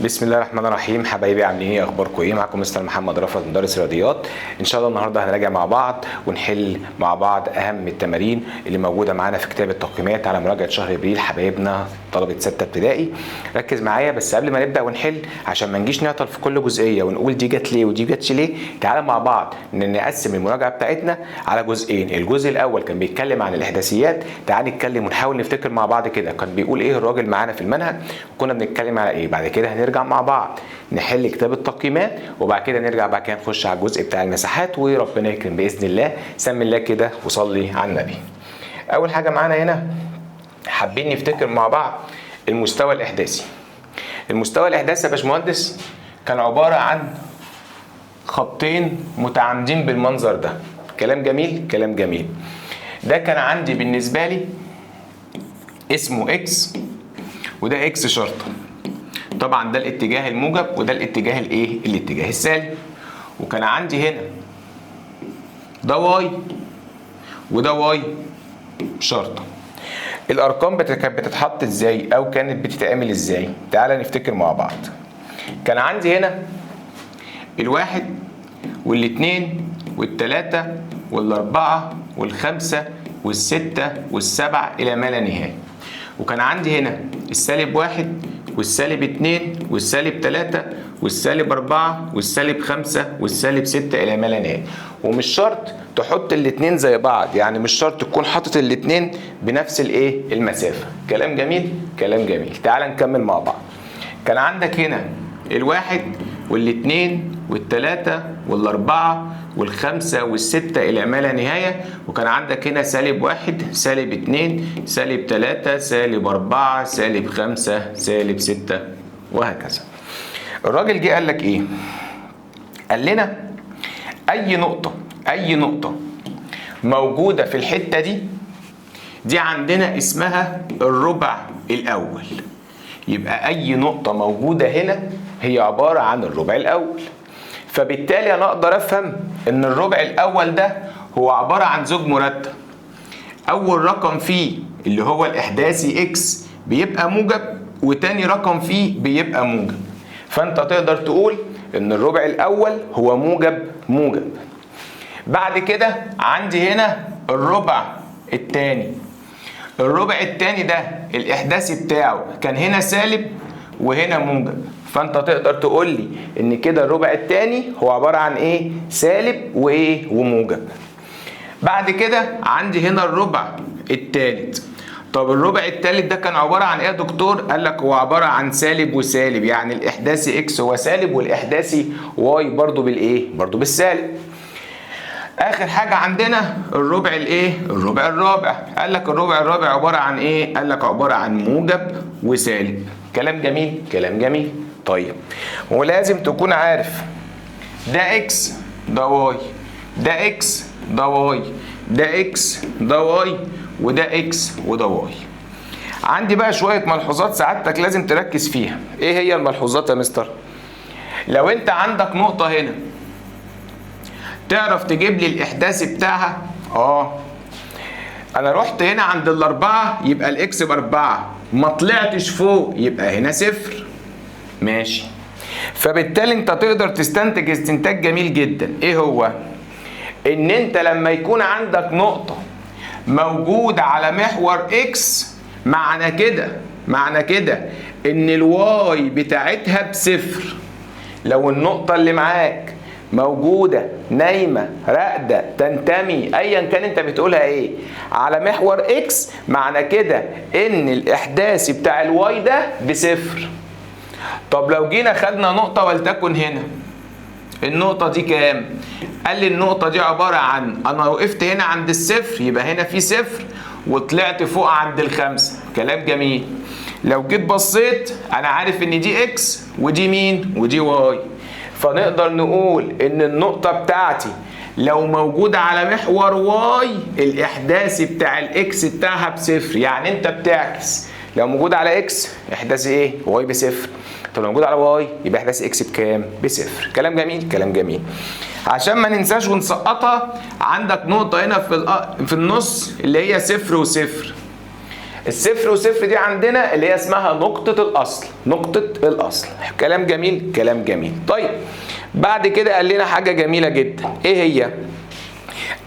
بسم الله الرحمن الرحيم. حبايبي عاملين ايه؟ اخباركم ايه؟ معاكم مستر محمد رفعت مدرس رياضيات. ان شاء الله النهارده هنراجع مع بعض ونحل مع بعض اهم التمارين اللي موجوده معانا في كتاب التقييمات على مراجعه شهر ابريل. حبايبنا طلبه 6 ابتدائي ركز معايا بس قبل ما نبدا ونحل عشان ما نجيش نعطل في كل جزئيه ونقول دي جت ليه ودي جاتش ليه. تعالى مع بعض نقسم المراجعه بتاعتنا على جزئين. الجزء الاول كان بيتكلم عن الاحداثيات. تعالى نتكلم ونحاول نفتكر مع بعض كده كان بيقول ايه الراجل معانا في المنهج وكنا بنتكلم على ايه. بعد كده هنرجع مع بعض نحل كتاب التقييمات وبعد كده نرجع بعد كده نخش على الجزء بتاع المساحات وربنا يكرم باذن الله. سمي الله كده وصلي على النبي. اول حاجه معانا هنا حابين نفتكر مع بعض المستوى الاحداثي. المستوى الاحداثي يا باشمهندس كان عباره عن خطين متعامدين بالمنظر ده. كلام جميل كلام جميل. ده كان عندي بالنسبه لي اسمه اكس وده اكس شرطه. طبعا ده الاتجاه الموجب وده الاتجاه الايه؟ الاتجاه السالب. وكان عندي هنا ده واي وده واي شرطه. الارقام كانت بتتحط ازاي او كانت بتتعمل ازاي؟ تعالى نفتكر مع بعض. كان عندي هنا الواحد والاثنين والثلاثه والاربعه والخمسه والسته والسبعه الى ما لا نهايه. وكان عندي هنا السالب واحد والسالب 2 والسالب 3 والسالب 4 والسالب 5 والسالب 6 الى ما لا نهايه. ومش شرط تحط الاثنين زي بعض، يعني مش شرط تكون حاطط الاثنين بنفس الايه؟ المسافه. كلام جميل كلام جميل. تعال نكمل مع بعض. كان عندك هنا الواحد والاثنين والثلاثه والاربعه والخمسه والسته الى ما لا نهايه. وكان عندك هنا سالب واحد سالب 2 سالب 3 سالب 4 سالب 5 سالب 6 وهكذا. الراجل جه قال لك ايه؟ قال لنا اي نقطه موجوده في الحته دي عندنا اسمها الربع الاول. يبقى اي نقطه موجوده هنا هي عباره عن الربع الاول. فبالتالي انا اقدر افهم ان الربع الاول ده هو عباره عن زوج مرتب. اول رقم فيه اللي هو الاحداثي اكس بيبقى موجب وتاني رقم فيه بيبقى موجب. فانت تقدر تقول ان الربع الاول هو موجب. بعد كده عندي هنا الربع الثاني. الربع الثاني ده الاحداثي بتاعه كان هنا سالب وهنا موجب. فانت تقدر تقول لي ان كده الربع الثاني هو عباره عن ايه؟ سالب وايه؟ وموجب. بعد كده عندي هنا الربع الثالث. طب الربع الثالث ده كان عباره عن ايه يا دكتور؟ قال لك هو عباره عن سالب وسالب، يعني الاحداثي اكس هو سالب والاحداثي واي برضو بالايه؟ برضو بالسالب. اخر حاجه عندنا الربع الايه؟ الربع الرابع. قال لك الربع الرابع عباره عن ايه؟ قال لك عباره عن موجب وسالب. كلام جميل كلام جميل. طيب ولازم تكون عارف ده اكس ده واي، ده اكس ده واي، ده اكس ده واي، وده اكس وده واي. عندي بقى شويه ملحوظات سعادتك لازم تركز فيها. ايه هي الملحوظات يا مستر؟ لو انت عندك نقطه هنا تعرف تجيب لي الاحداثي بتاعها؟ انا رحت هنا عند الاربعه يبقى الاكس باربعه، ما طلعتش فوق يبقى هنا صفر. ماشي. فبالتالي انت تقدر تستنتج استنتاج جميل جدا. ايه هو؟ ان انت لما يكون عندك نقطه موجوده على محور اكس معنى كده ان الواي بتاعتها بصفر. لو النقطه اللي معاك موجودة نايمة راقدة تنتمي ايا كان انت بتقولها ايه على محور اكس معنى كده ان الاحداثي بتاع الواي ده بصفر. طب لو جينا خدنا نقطة ولتكن هنا النقطة دي كام؟ قال لي النقطة دي عبارة عن انا وقفت هنا عند الصفر يبقى هنا في صفر وطلعت فوق عند الخمسة. كلام جميل. لو جيت بصيت انا عارف ان دي اكس ودي مين؟ ودي واي. فنقدر نقول ان النقطة بتاعتي لو موجودة على محور واي الاحداثي بتاع الاكس بتاعها بصفر. يعني انت بتعكس، لو موجود على اكس احداثي ايه؟ واي بصفر. طب لو موجود على واي يبقى احداثي اكس بكام؟ بصفر. كلام جميل كلام جميل. عشان ما ننساش ونسقطها عندك نقطة هنا في النص اللي هي صفر وصفر. الصفر وصفر دي عندنا اللي هي اسمها نقطة الأصل، نقطة الأصل. كلام جميل، كلام جميل. طيب بعد كده قال لنا حاجة جميلة جدا، إيه هي؟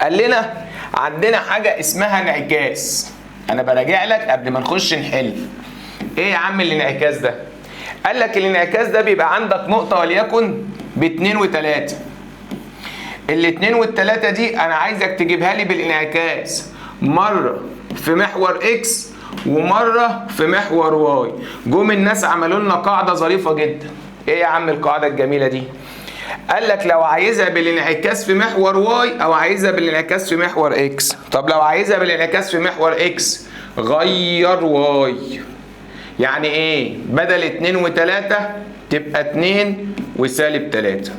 قال لنا عندنا حاجة اسمها انعكاس. أنا براجع لك قبل ما نخش نحل. إيه يا عم الانعكاس ده؟ قال لك الانعكاس ده بيبقى عندك نقطة وليكن ب2 و3. ال2 وال3 دي أنا عايزك تجيبها لي بالانعكاس، مرة في محور إكس ومرة في محور واي. جم الناس عملوا لنا قاعدة ظريفة جدا. إيه يا عم القاعدة الجميلة دي؟ قال لك لو عايزها بالانعكاس في محور واي او عايزها بالانعكاس في محور اكس. طب لو عايزها بالانعكاس في محور اكس غير واي. يعني ايه؟ بدل 2 و3 تبقى 2 وسالب 3.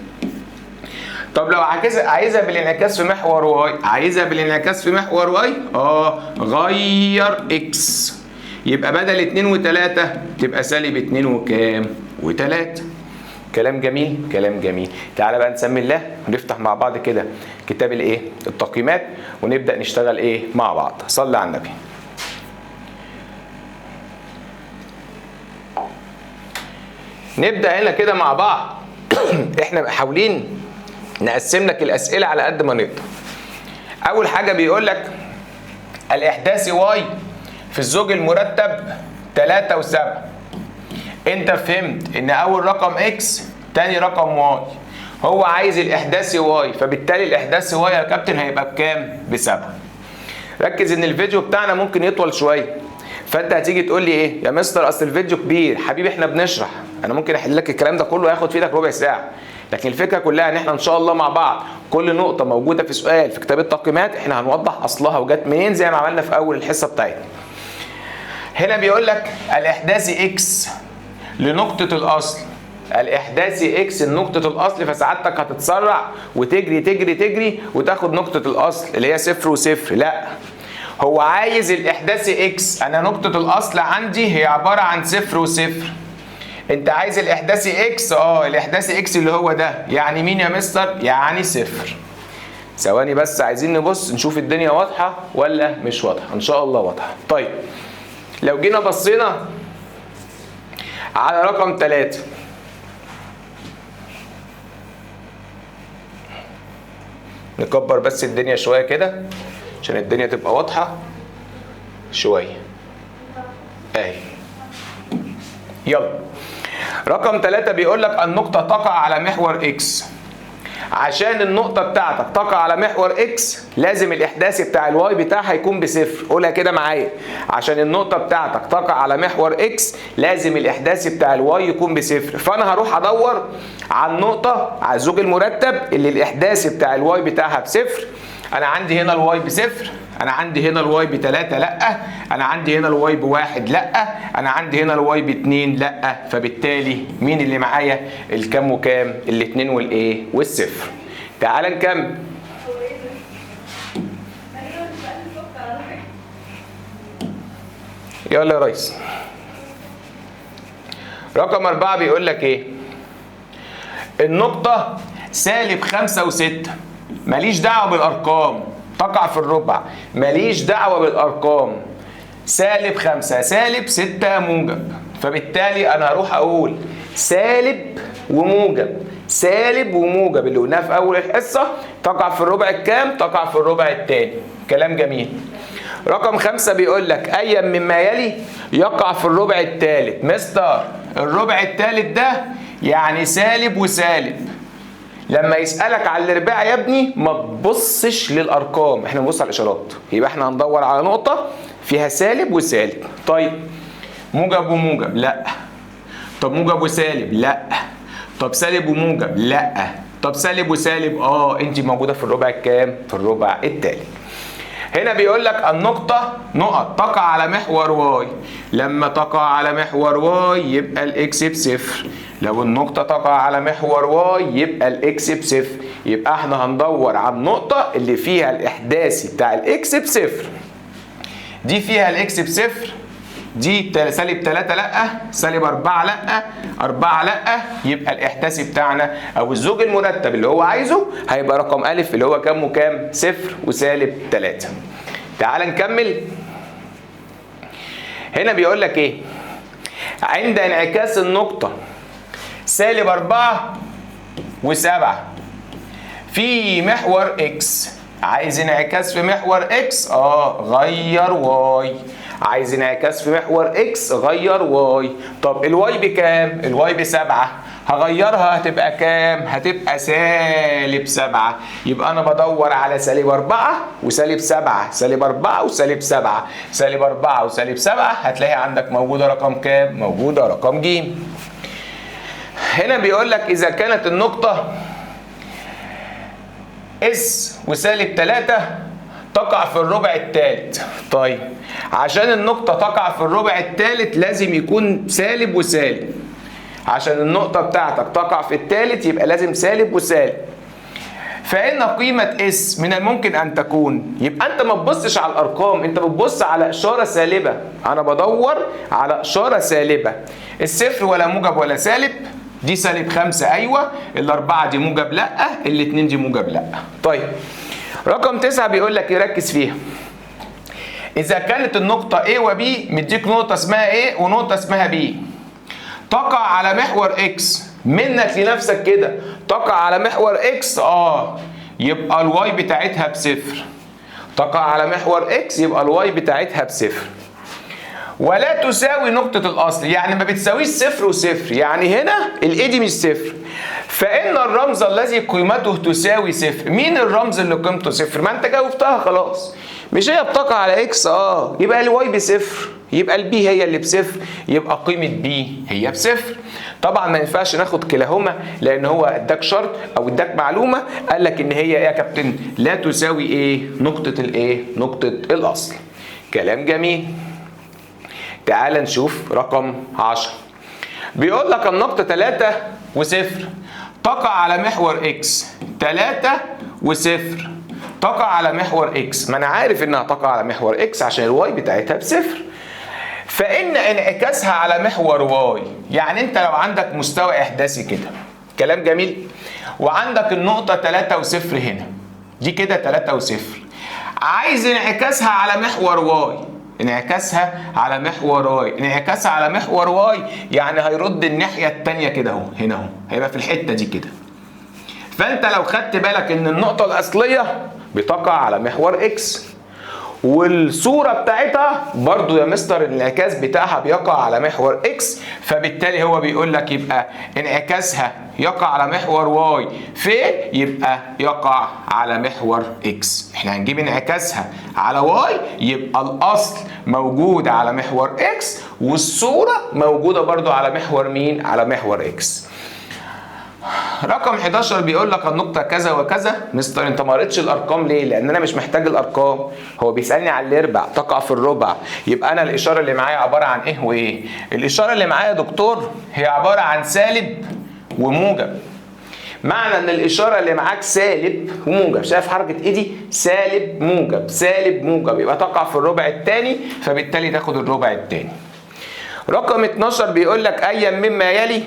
طب لو عايزها بالانعكاس في محور واي، عايزها بالانعكاس في محور واي غير اكس. يبقى بدل 2 و3 تبقى سالب 2 وكام؟ و3. كلام جميل، كلام جميل. تعالى بقى نسمي الله ونفتح مع بعض كده كتاب الايه؟ التقييمات، ونبدأ نشتغل ايه مع بعض. صلي على النبي. نبدأ هنا كده مع بعض. احنا حاولين نقسم لك الأسئلة على قد ما نقدر. أول حاجة بيقول لك الإحداثي واي في الزوج المرتب 3 و7. انت فهمت ان اول رقم اكس تاني رقم واي. هو عايز الاحداثي واي، فبالتالي الاحداثي واي يا كابتن هيبقى بكام؟ ب7. ركز ان الفيديو بتاعنا ممكن يطول شويه، فانت هتيجي تقول لي ايه يا مستر اصل الفيديو كبير. حبيبي احنا بنشرح، انا ممكن احل لك الكلام ده كله هياخد في ايدك ربع ساعه، لكن الفكره كلها ان احنا ان شاء الله مع بعض كل نقطه موجوده في سؤال في كتاب التقييمات احنا هنوضح اصلها وجت منين زي ما عملنا في اول الحصه بتاعتنا. هنا بيقول لك الاحداثي اكس لنقطة الأصل. الإحداثي إكس لنقطة الأصل، فسعادتك هتتسرع وتجري تجري تجري وتاخد نقطة الأصل اللي هي 0 و0. لا، هو عايز الإحداثي إكس. أنا نقطة الأصل عندي هي عبارة عن 0 و0. أنت عايز الإحداثي إكس؟ الإحداثي إكس اللي هو ده. يعني مين يا مستر؟ يعني 0. ثواني بس عايزين نبص نشوف الدنيا واضحة ولا مش واضحة. إن شاء الله واضحة. طيب لو جينا بصينا على رقم 3، نكبر بس الدنيا شوية كده عشان الدنيا تبقى واضحة شوية. اهي يلا. رقم 3 بيقول لك النقطة تقع على محور اكس. عشان النقطة بتاعتك تقع على محور اكس لازم الاحداثي بتاع الواي بتاعها يكون ب0. قولها كده معايا. عشان النقطة بتاعتك تقع على محور اكس لازم الاحداثي بتاع الواي يكون ب0. فانا هروح ادور على النقطة على الزوج المرتب اللي الاحداثي بتاع الواي بتاعها ب0. انا عندي هنا الواي ب0، انا عندي هنا الواي ب3 لا، انا عندي هنا الواي ب1 لا، انا عندي هنا الواي ب2 لا. فبالتالي مين اللي معايا؟ الكام وكام؟ ال2 والايه؟ والصفر. تعال نكمل. يلا يا ريس. رقم 4 بيقول لك ايه؟ النقطة سالب 5 و6. ماليش دعوة بالأرقام، تقع في الربع، ماليش دعوة بالأرقام. سالب 5 سالب 6 موجب، فبالتالي أنا هروح أقول سالب وموجب. سالب وموجب اللي قلناها في أول الحصة تقع في الربع الكام؟ تقع في الربع الثاني. كلام جميل. رقم 5 بيقول لك أيا مما يلي يقع في الربع الثالث. مستر الربع الثالث ده يعني سالب وسالب. لما يسألك على الارباع يا ابني ما تبصش للأرقام، احنا بنبص على الإشارات. يبقى احنا هندور على نقطة فيها سالب وسالب. طيب موجب وموجب لا. طب موجب وسالب لا. طب سالب وموجب لا. طب سالب وسالب انت موجودة في الربع الكام؟ في الربع الثالث. هنا بيقول لك النقطة نقط تقع على محور واي. لما تقع على محور واي يبقى الاكس ب0. لو النقطة تقع على محور واي يبقى الاكس ب0. يبقى احنا هندور على النقطة اللي فيها الاحداثي بتاع الاكس ب0. دي فيها الاكس ب0. دي سالب 3 لا، سالب 4 لا، 4 لا. يبقى الاحداثي بتاعنا او الزوج المرتب اللي هو عايزه هيبقى رقم أ اللي هو كام وكام؟ 0 وسالب 3. تعال نكمل. هنا بيقول لك ايه؟ عند انعكاس النقطة سالب 4 و7 في محور اكس. عايز انعكاس في محور اكس؟ غير واي. عايز انعكاس في محور اكس؟ غير واي. طب الواي بكام؟ الواي ب7. هغيرها هتبقى كام؟ هتبقى سالب 7. يبقى انا بدور على سالب 4 وسالب 7، سالب 4 وسالب 7، سالب 4 وسالب 7، هتلاقي عندك موجوده رقم كام؟ موجوده رقم ج. هنا بيقول لك اذا كانت النقطه اس وسالب 3 تقع في الربع الثالث. طيب عشان النقطة تقع في الربع الثالث لازم يكون سالب وسالب. عشان النقطة بتاعتك تقع في الثالث يبقى لازم سالب وسالب. فإن قيمة اس من الممكن أن تكون، يبقى أنت ما تبصش على الأرقام، أنت بتبص على إشارة سالبة. أنا بدور على إشارة سالبة. الصفر ولا موجب ولا سالب، دي سالب 5 أيوه، ال4 دي موجب لأ، ال2 دي موجب لأ. طيب رقم 9 بيقول لك يركز فيها. إذا كانت النقطة A و B، مديك نقطة اسمها A ونقطة اسمها B، تقع على محور X. منك لنفسك كده، تقع على محور X يبقى الواي بتاعتها بصفر. تقع على محور X يبقى الواي بتاعتها بصفر. ولا تساوي نقطة الأصل، يعني ما بتساويش صفر وصفر، يعني هنا الإيه دي مش صفر. فإن الرمز الذي قيمته تساوي صفر. مين الرمز اللي قيمته صفر؟ ما أنت جاوبتها خلاص. مش هي بتقع على إكس؟ يبقى الواي بصفر، يبقى البي هي اللي بصفر، يبقى قيمة بي هي بصفر. طبعا ما ينفعش ناخد كلاهما، لأن هو اداك شرط أو اداك معلومة، قال لك إن هي إيه يا كابتن؟ لا تساوي إيه؟ نقطة الإيه؟ نقطة الأصل. كلام جميل. تعال نشوف رقم 10. بيقول لك النقطة 3 و0 تقع على محور اكس. 3 و0 تقع على محور اكس. ما انا عارف انها تقع على محور اكس عشان الواي بتاعتها بصفر. فإن انعكاسها على محور واي، يعني انت لو عندك مستوى احداثي كده، كلام جميل، وعندك النقطة 3 و0 هنا، دي كده 3 و0، عايز انعكاسها على محور واي. انعكاسها على محور واي، انعكاسها على محور واي يعني هيرد الناحية التانية كده اهو، هنا اهو، هيبقى في الحتة دي كده. فانت لو خدت بالك ان النقطة الأصلية بتقع على محور اكس، والصورة بتاعتها برضو يا مستر الانعكاس بتاعها بيقع على محور اكس، فبالتالي هو بيقول لك يبقى انعكاسها يقع على محور واي، فين؟ يبقى يقع على محور اكس. احنا هنجيب انعكاسها على واي، يبقى الاصل موجود على محور اكس، والصورة موجودة برضو على محور مين؟ على محور اكس. رقم 11 بيقول لك النقطة كذا وكذا. مستر انت ما قريتش الارقام ليه؟ لان انا مش محتاج الارقام، هو بيسألني على الارباع، تقع في الربع، يبقى انا الاشارة اللي معايا عبارة عن ايه وايه؟ الاشارة اللي معايا يا دكتور هي عبارة عن سالب وموجب. معنى ان الاشارة اللي معاك سالب وموجب، شايف حركة ايدي؟ سالب موجب سالب موجب، يبقى تقع في الربع الثاني، فبالتالي تاخد الربع الثاني. رقم 12 بيقول لك ايا مما يلي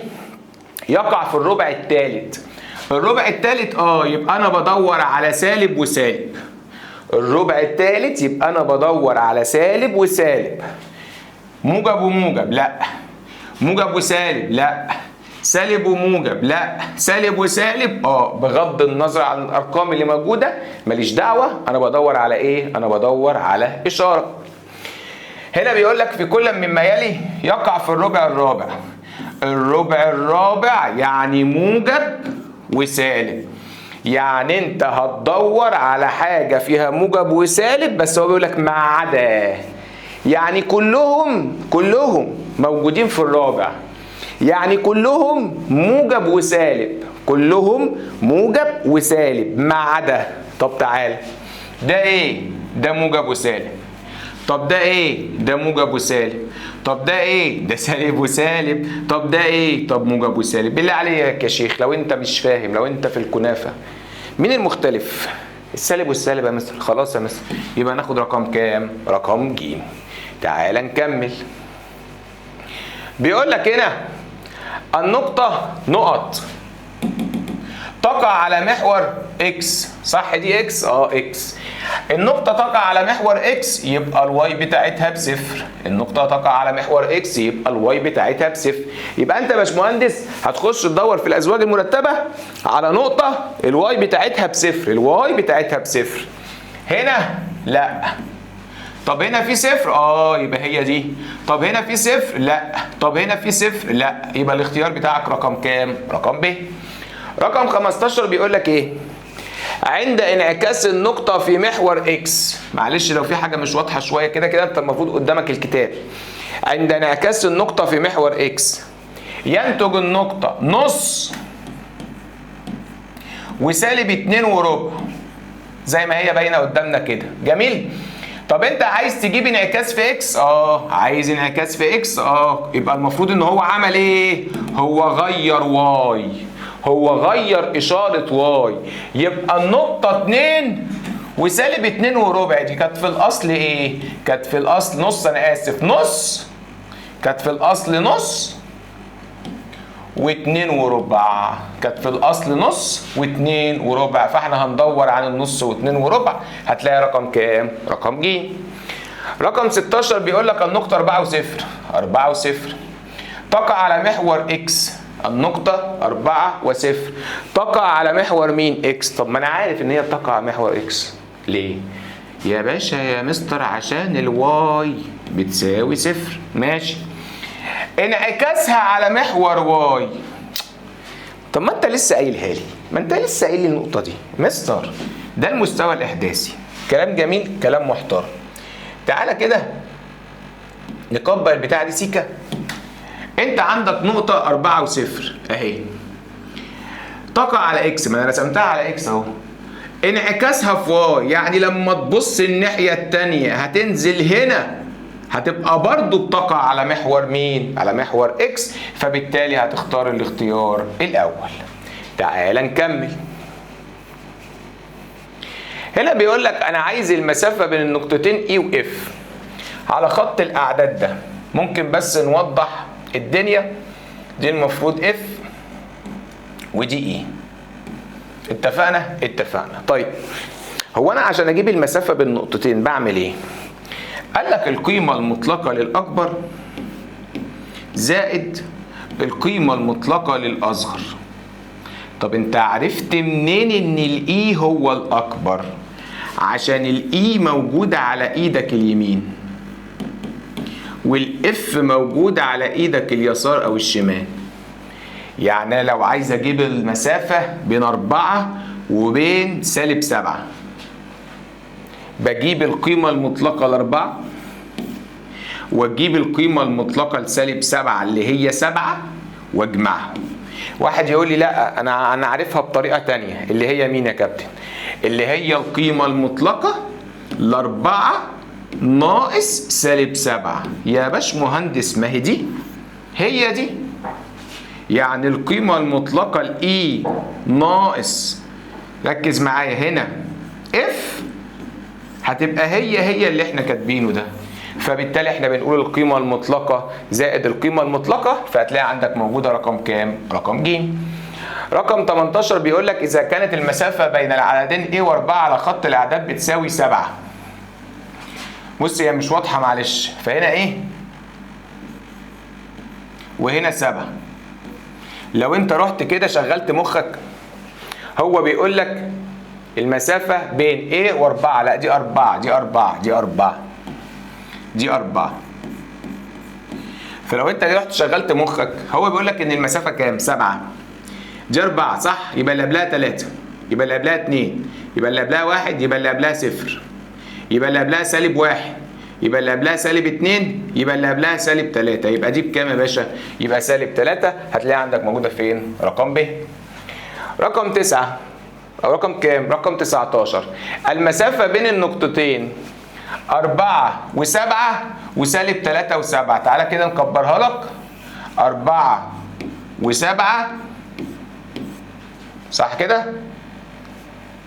يقع في الربع الثالث. الربع الثالث يبقى انا بدور على سالب وسالب. الربع الثالث يبقى انا بدور على سالب وسالب. موجب وموجب لا، موجب وسالب لا، سالب وموجب لا، سالب وسالب بغض النظر عن الارقام اللي موجوده ماليش دعوه، انا بدور على ايه؟ انا بدور على اشاره. هنا بيقول لك في كل مما يلي يقع في الربع الرابع. الربع الرابع يعني موجب وسالب، يعني انت هتدور على حاجة فيها موجب وسالب، بس هو بيقول لك ما عدا، يعني كلهم موجودين في الرابع، يعني كلهم موجب وسالب، كلهم موجب وسالب ما عدا. طب تعال، ده ايه؟ ده موجب وسالب. طب ده ايه؟ ده موجب وسالب. طب ده ايه؟ ده سالب وسالب. طب ده ايه؟ طب موجب وسالب. بالله عليك يا شيخ لو انت مش فاهم، لو انت في الكنافه، مين المختلف؟ السالب والسالب يا مستر. خلاص يا مستر، يبقى ناخد رقم كام؟ رقم ج. تعال نكمل. بيقول لك هنا النقطه نقط تقع تقع على محور اكس، صح دي اكس؟ اكس. النقطة تقع على محور اكس يبقى الواي بتاعتها بصفر. النقطة تقع على محور اكس يبقى الواي بتاعتها بصفر. يبقى انت يا باشمهندس هتخش تدور في الازواج المرتبة على نقطة الواي بتاعتها بصفر، الواي بتاعتها بصفر. هنا لا. طب هنا في صفر؟ يبقى هي دي. طب هنا في صفر؟ لا. طب هنا في صفر؟ لا. يبقى الاختيار بتاعك رقم كام؟ رقم ب. رقم 15 بيقول لك ايه؟ عند انعكاس النقطة في محور اكس، معلش لو في حاجة مش واضحة شوية كده كده انت المفروض قدامك الكتاب. عند انعكاس النقطة في محور اكس ينتج النقطة نص وسالب 2 وربع زي ما هي باينة قدامنا كده، جميل؟ طب انت عايز تجيب انعكاس في اكس؟ عايز انعكاس في اكس؟ يبقى المفروض ان هو عمل ايه؟ هو غير واي، هو غير اشارة واي. يبقى النقطة 2 وسالب 2 وربع دي كانت في الاصل ايه؟ كانت في الاصل نص، انا اسف، نص. كانت في الاصل نص و2 وربع، كانت في الاصل نص و2 وربع، فاحنا هندور عن النص و2 وربع، هتلاقي رقم كام؟ رقم ج. رقم 16 بيقول لك النقطة 4 و0، 4 و0 تقع على محور اكس. النقطة 4 و0 تقع على محور مين؟ اكس. طب ما انا عارف ان هي بتقع على محور اكس، ليه؟ يا باشا يا مستر عشان الواي بتساوي 0، ماشي. انعكاسها على محور واي. طب ما انت لسه قايلها لي، ما انت لسه قايل لي النقطه دي مستر، ده المستوى الاحداثي. كلام جميل، كلام محترم. تعالى كده نكبر البتاعه دي سيكه. انت عندك نقطه 4 و0 اهي، تقع على اكس، ما انا رسمتها على اكس اهو. انعكاسها في واي، يعني لما تبص الناحيه الثانيه هتنزل هنا هتبقى برضو بتقع على محور مين؟ على محور اكس، فبالتالي هتختار الاختيار الاول. تعال نكمل. هنا بيقول لك انا عايز المسافة بين النقطتين اي واف على خط الاعداد ده. ممكن بس نوضح الدنيا دي، المفروض اف ودي اي. اتفقنا؟ اتفقنا. طيب هو انا عشان اجيب المسافة بين النقطتين بعمل ايه؟ قال لك القيمة المطلقة للأكبر زائد القيمة المطلقة للأصغر. طب انت عرفت منين ان الإي هو الأكبر؟ عشان الإي موجودة على إيدك اليمين والإف موجودة على إيدك اليسار أو الشمال. يعني لو عايز أجيب المسافة بين 4 وبين -7، بجيب القيمة المطلقة ل4 واجيب القيمة المطلقة ل7 اللي هي 7 واجمعها. واحد يقول لي لا انا عارفها بطريقة تانية، اللي هي مين يا كابتن؟ اللي هي القيمة المطلقة ل4 ناقص -7. يا باش مهندس ما هي دي هي دي، يعني القيمة المطلقة ل ناقص، ركز معايا هنا، اف هتبقى هي اللي احنا كاتبينه ده. فبالتالي احنا بنقول القيمة المطلقة زائد القيمة المطلقة، فهتلاقي عندك موجودة رقم كام؟ رقم ج. رقم 18 بيقول لك إذا كانت المسافة بين العددين A و4 على خط الأعداد بتساوي 7. بص هي مش واضحة معلش، فهنا إيه؟ وهنا 7. لو أنت رحت كده شغلت مخك، هو بيقول لك المسافة بين A و4، لا دي 4 دي 4 دي 4 دي 4. فلو انت رحت شغلت مخك، هو بيقول لك ان المسافة كام؟ 7. دي 4 صح؟ يبقى اللي قبلها 3، يبقى اللي قبلها 2، يبقى اللي قبلها 1، يبقى اللي قبلها 0، يبقى اللي قبلها -1، يبقى اللي قبلها -2، يبقى اللي قبلها -3. يبقى دي بكام يا باشا؟ يبقى -3. هتلاقيها عندك موجودة فين؟ رقم ب. رقم 9 أو رقم كام؟ رقم 19. المسافة بين النقطتين 4 و7 وسالب 3 و7. تعالى كده نكبرها لك. 4 و7 صح كده؟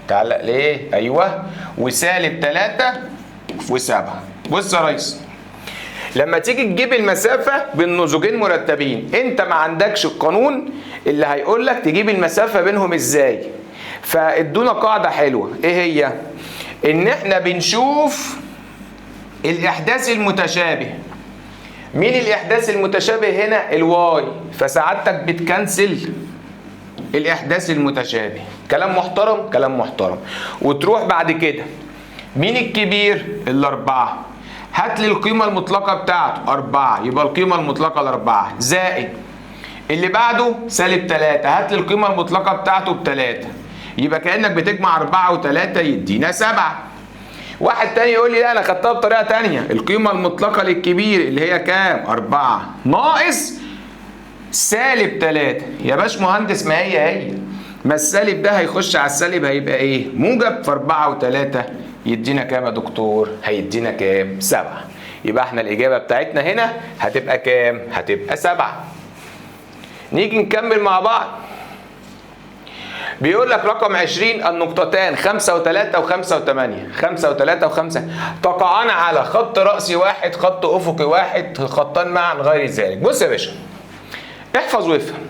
تعالى ليه؟ أيوه، وسالب 3 و7. بص يا ريس، لما تيجي تجيب المسافة بين نسوجين مرتبين، أنت ما عندكش القانون اللي هيقول لك تجيب المسافة بينهم إزاي. فادونا قاعدة حلوة، ايه هي؟ ان احنا بنشوف الاحداث المتشابه. مين الاحداث المتشابه هنا؟ الواي، فسعادتك بتكنسل الاحداث المتشابه. كلام محترم، كلام محترم. وتروح بعد كده مين الكبير؟ الاربعة. هات لي القيمة المطلقة بتاعته 4، يبقى القيمة المطلقة الأربعة زائد اللي بعده -3، هات لي القيمة المطلقة بتاعته ب3، يبقى كأنك بتجمع 4 و3 يدينا 7. واحد تاني يقول لي لا أنا خدتها بطريقة تانية، القيمة المطلقة للكبير اللي هي كام؟ 4 ناقص -3. يا باش مهندس ما هي ما السالب ده هيخش على السالب هيبقى ايه؟ موجب، في 4 و3 يدينا كام يا دكتور؟ هيدينا كام؟ 7. يبقى احنا الإجابة بتاعتنا هنا هتبقى كام؟ هتبقى 7. نيجي نكمل مع بعض. بيقول لك رقم 20 النقطتان 5 و3 و5 و8، 5 و3 و5 تقعان على خط رأسي واحد، خط أفقي واحد، خطان معا غير ذلك. بص يا باشا، احفظ وافهم.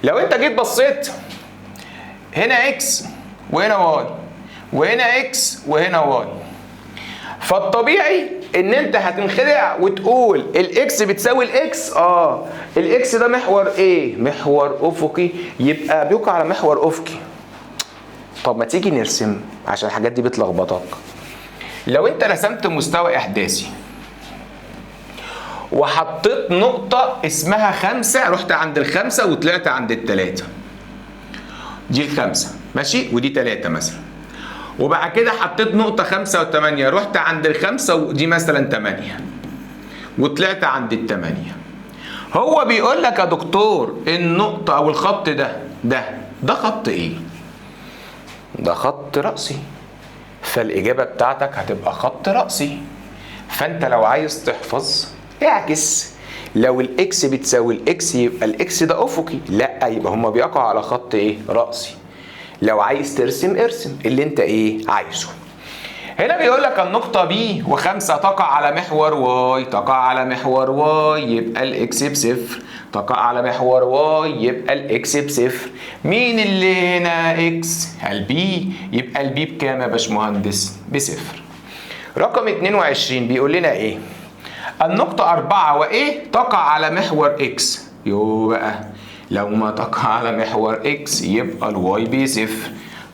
لو انت جيت بصيت هنا اكس وهنا واي، وهنا اكس وهنا واي، فالطبيعي ان انت هتنخدع وتقول الاكس بتساوي الاكس. الاكس ده محور ايه؟ محور افقي، يبقى بيقع على محور افقي. طب ما تيجي نرسم عشان الحاجات دي بتلخبطك. لو انت رسمت مستوى احداثي وحطيت نقطة اسمها 5، رحت عند ال5 وطلعت عند ال3، دي ال5 ماشي، ودي 3 مثلا، وبعد كده حطيت نقطة 5 و8، رحت عند ال5 ودي مثلا 8 وطلعت عند ال8. هو بيقول لك يا دكتور النقطة أو الخط ده خط إيه؟ ده خط رأسي، فالإجابة بتاعتك هتبقى خط رأسي. فأنت لو عايز تحفظ اعكس، لو الاكس بتساوي الاكس يبقى الاكس ده افقي، لا يبقى هما بيقعوا على خط ايه؟ رأسي. لو عايز ترسم ارسم اللي انت ايه عايزه. هنا بيقول لك النقطة بي و5 تقع على محور واي، تقع على محور واي يبقى الاكس ب0، تقع على محور واي يبقى الاكس ب0. مين اللي هنا اكس؟ البي، يبقى البي بكام يا باشمهندس؟ ب0. رقم 22 بيقول لنا ايه؟ النقطة 4 وايه تقع على محور اكس. يو بقى لو ما تقع على محور اكس يبقى الواي ب0،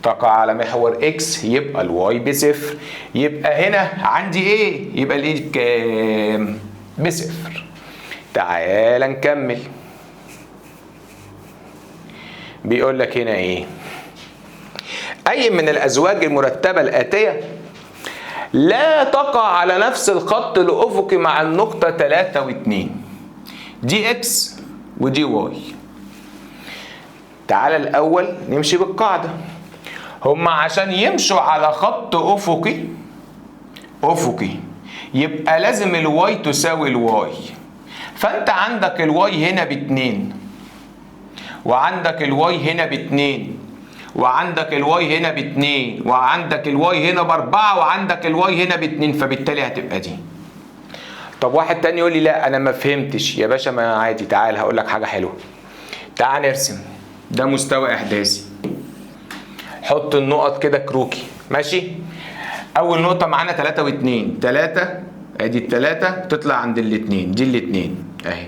تقع على محور اكس يبقى الواي ب0، يبقى هنا عندي ايه؟ يبقى الايه بكام؟ ب0. تعال نكمل. بيقول لك هنا ايه؟ اي من الازواج المرتبة الآتية لا تقع على نفس الخط الأفقي مع النقطة 3 و2، دي اكس ودي واي. تعالى الأول نمشي بالقاعدة. هما عشان يمشوا على خط أفقي يبقى لازم الواي تساوي الواي. فأنت عندك الواي هنا ب2، وعندك الواي هنا ب2، وعندك الواي هنا ب2، وعندك الواي هنا ب4، وعندك الواي هنا ب2، فبالتالي هتبقى دي. طب واحد تاني يقول لي لا انا ما فهمتش. يا باشا ما عادي، تعال هقول لك حاجه حلوه. تعال نرسم. ده مستوى احداثي، حط النقط كده كروكي ماشي. اول نقطه معانا 3 و2، 3 ادي ال3 تطلع عند ال2، دي ال2 اهي،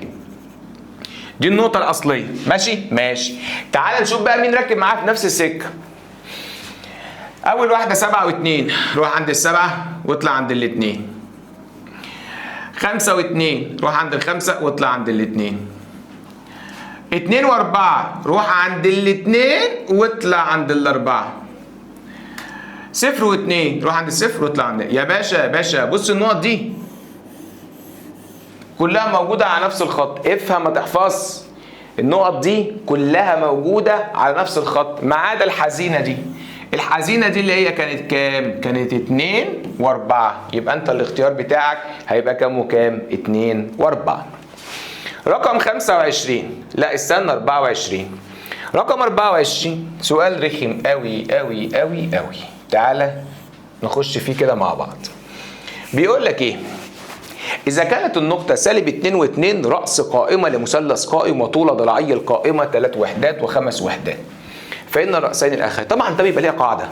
دي النقطة الأصلية ماشي؟ ماشي. تعال نشوف بقى مين راكب معاه في نفس السكة. أول واحدة 7 و2، روح عند ال7 واطلع عند ال2. 5 و2، روح عند ال5 واطلع عند ال2. 2 و4، روح عند ال2 واطلع عند ال4. 0 و2، روح عند ال0 واطلع عند يا باشا بص النقط دي كلها موجودة على نفس الخط. افهم ما تحفظ. النقط دي كلها موجودة على نفس الخط ما عدا الحزينة دي. الحزينة دي اللي هي كانت كام؟ كانت 2 و4. يبقى انت الاختيار بتاعك هيبقى كام وكام؟ 2 و4. رقم 25، لا استنى 24. رقم 24 سؤال رخم قوي قوي قوي قوي. تعالى نخش فيه كده مع بعض. بيقول لك ايه؟ إذا كانت النقطة -2 و2 رأس قائمة لمثلث قائم وطول ضلعي القائمة 3 وحدات و5 وحدات، فان الراسين الاخرين. طبعا ده بيبقى ليها قاعده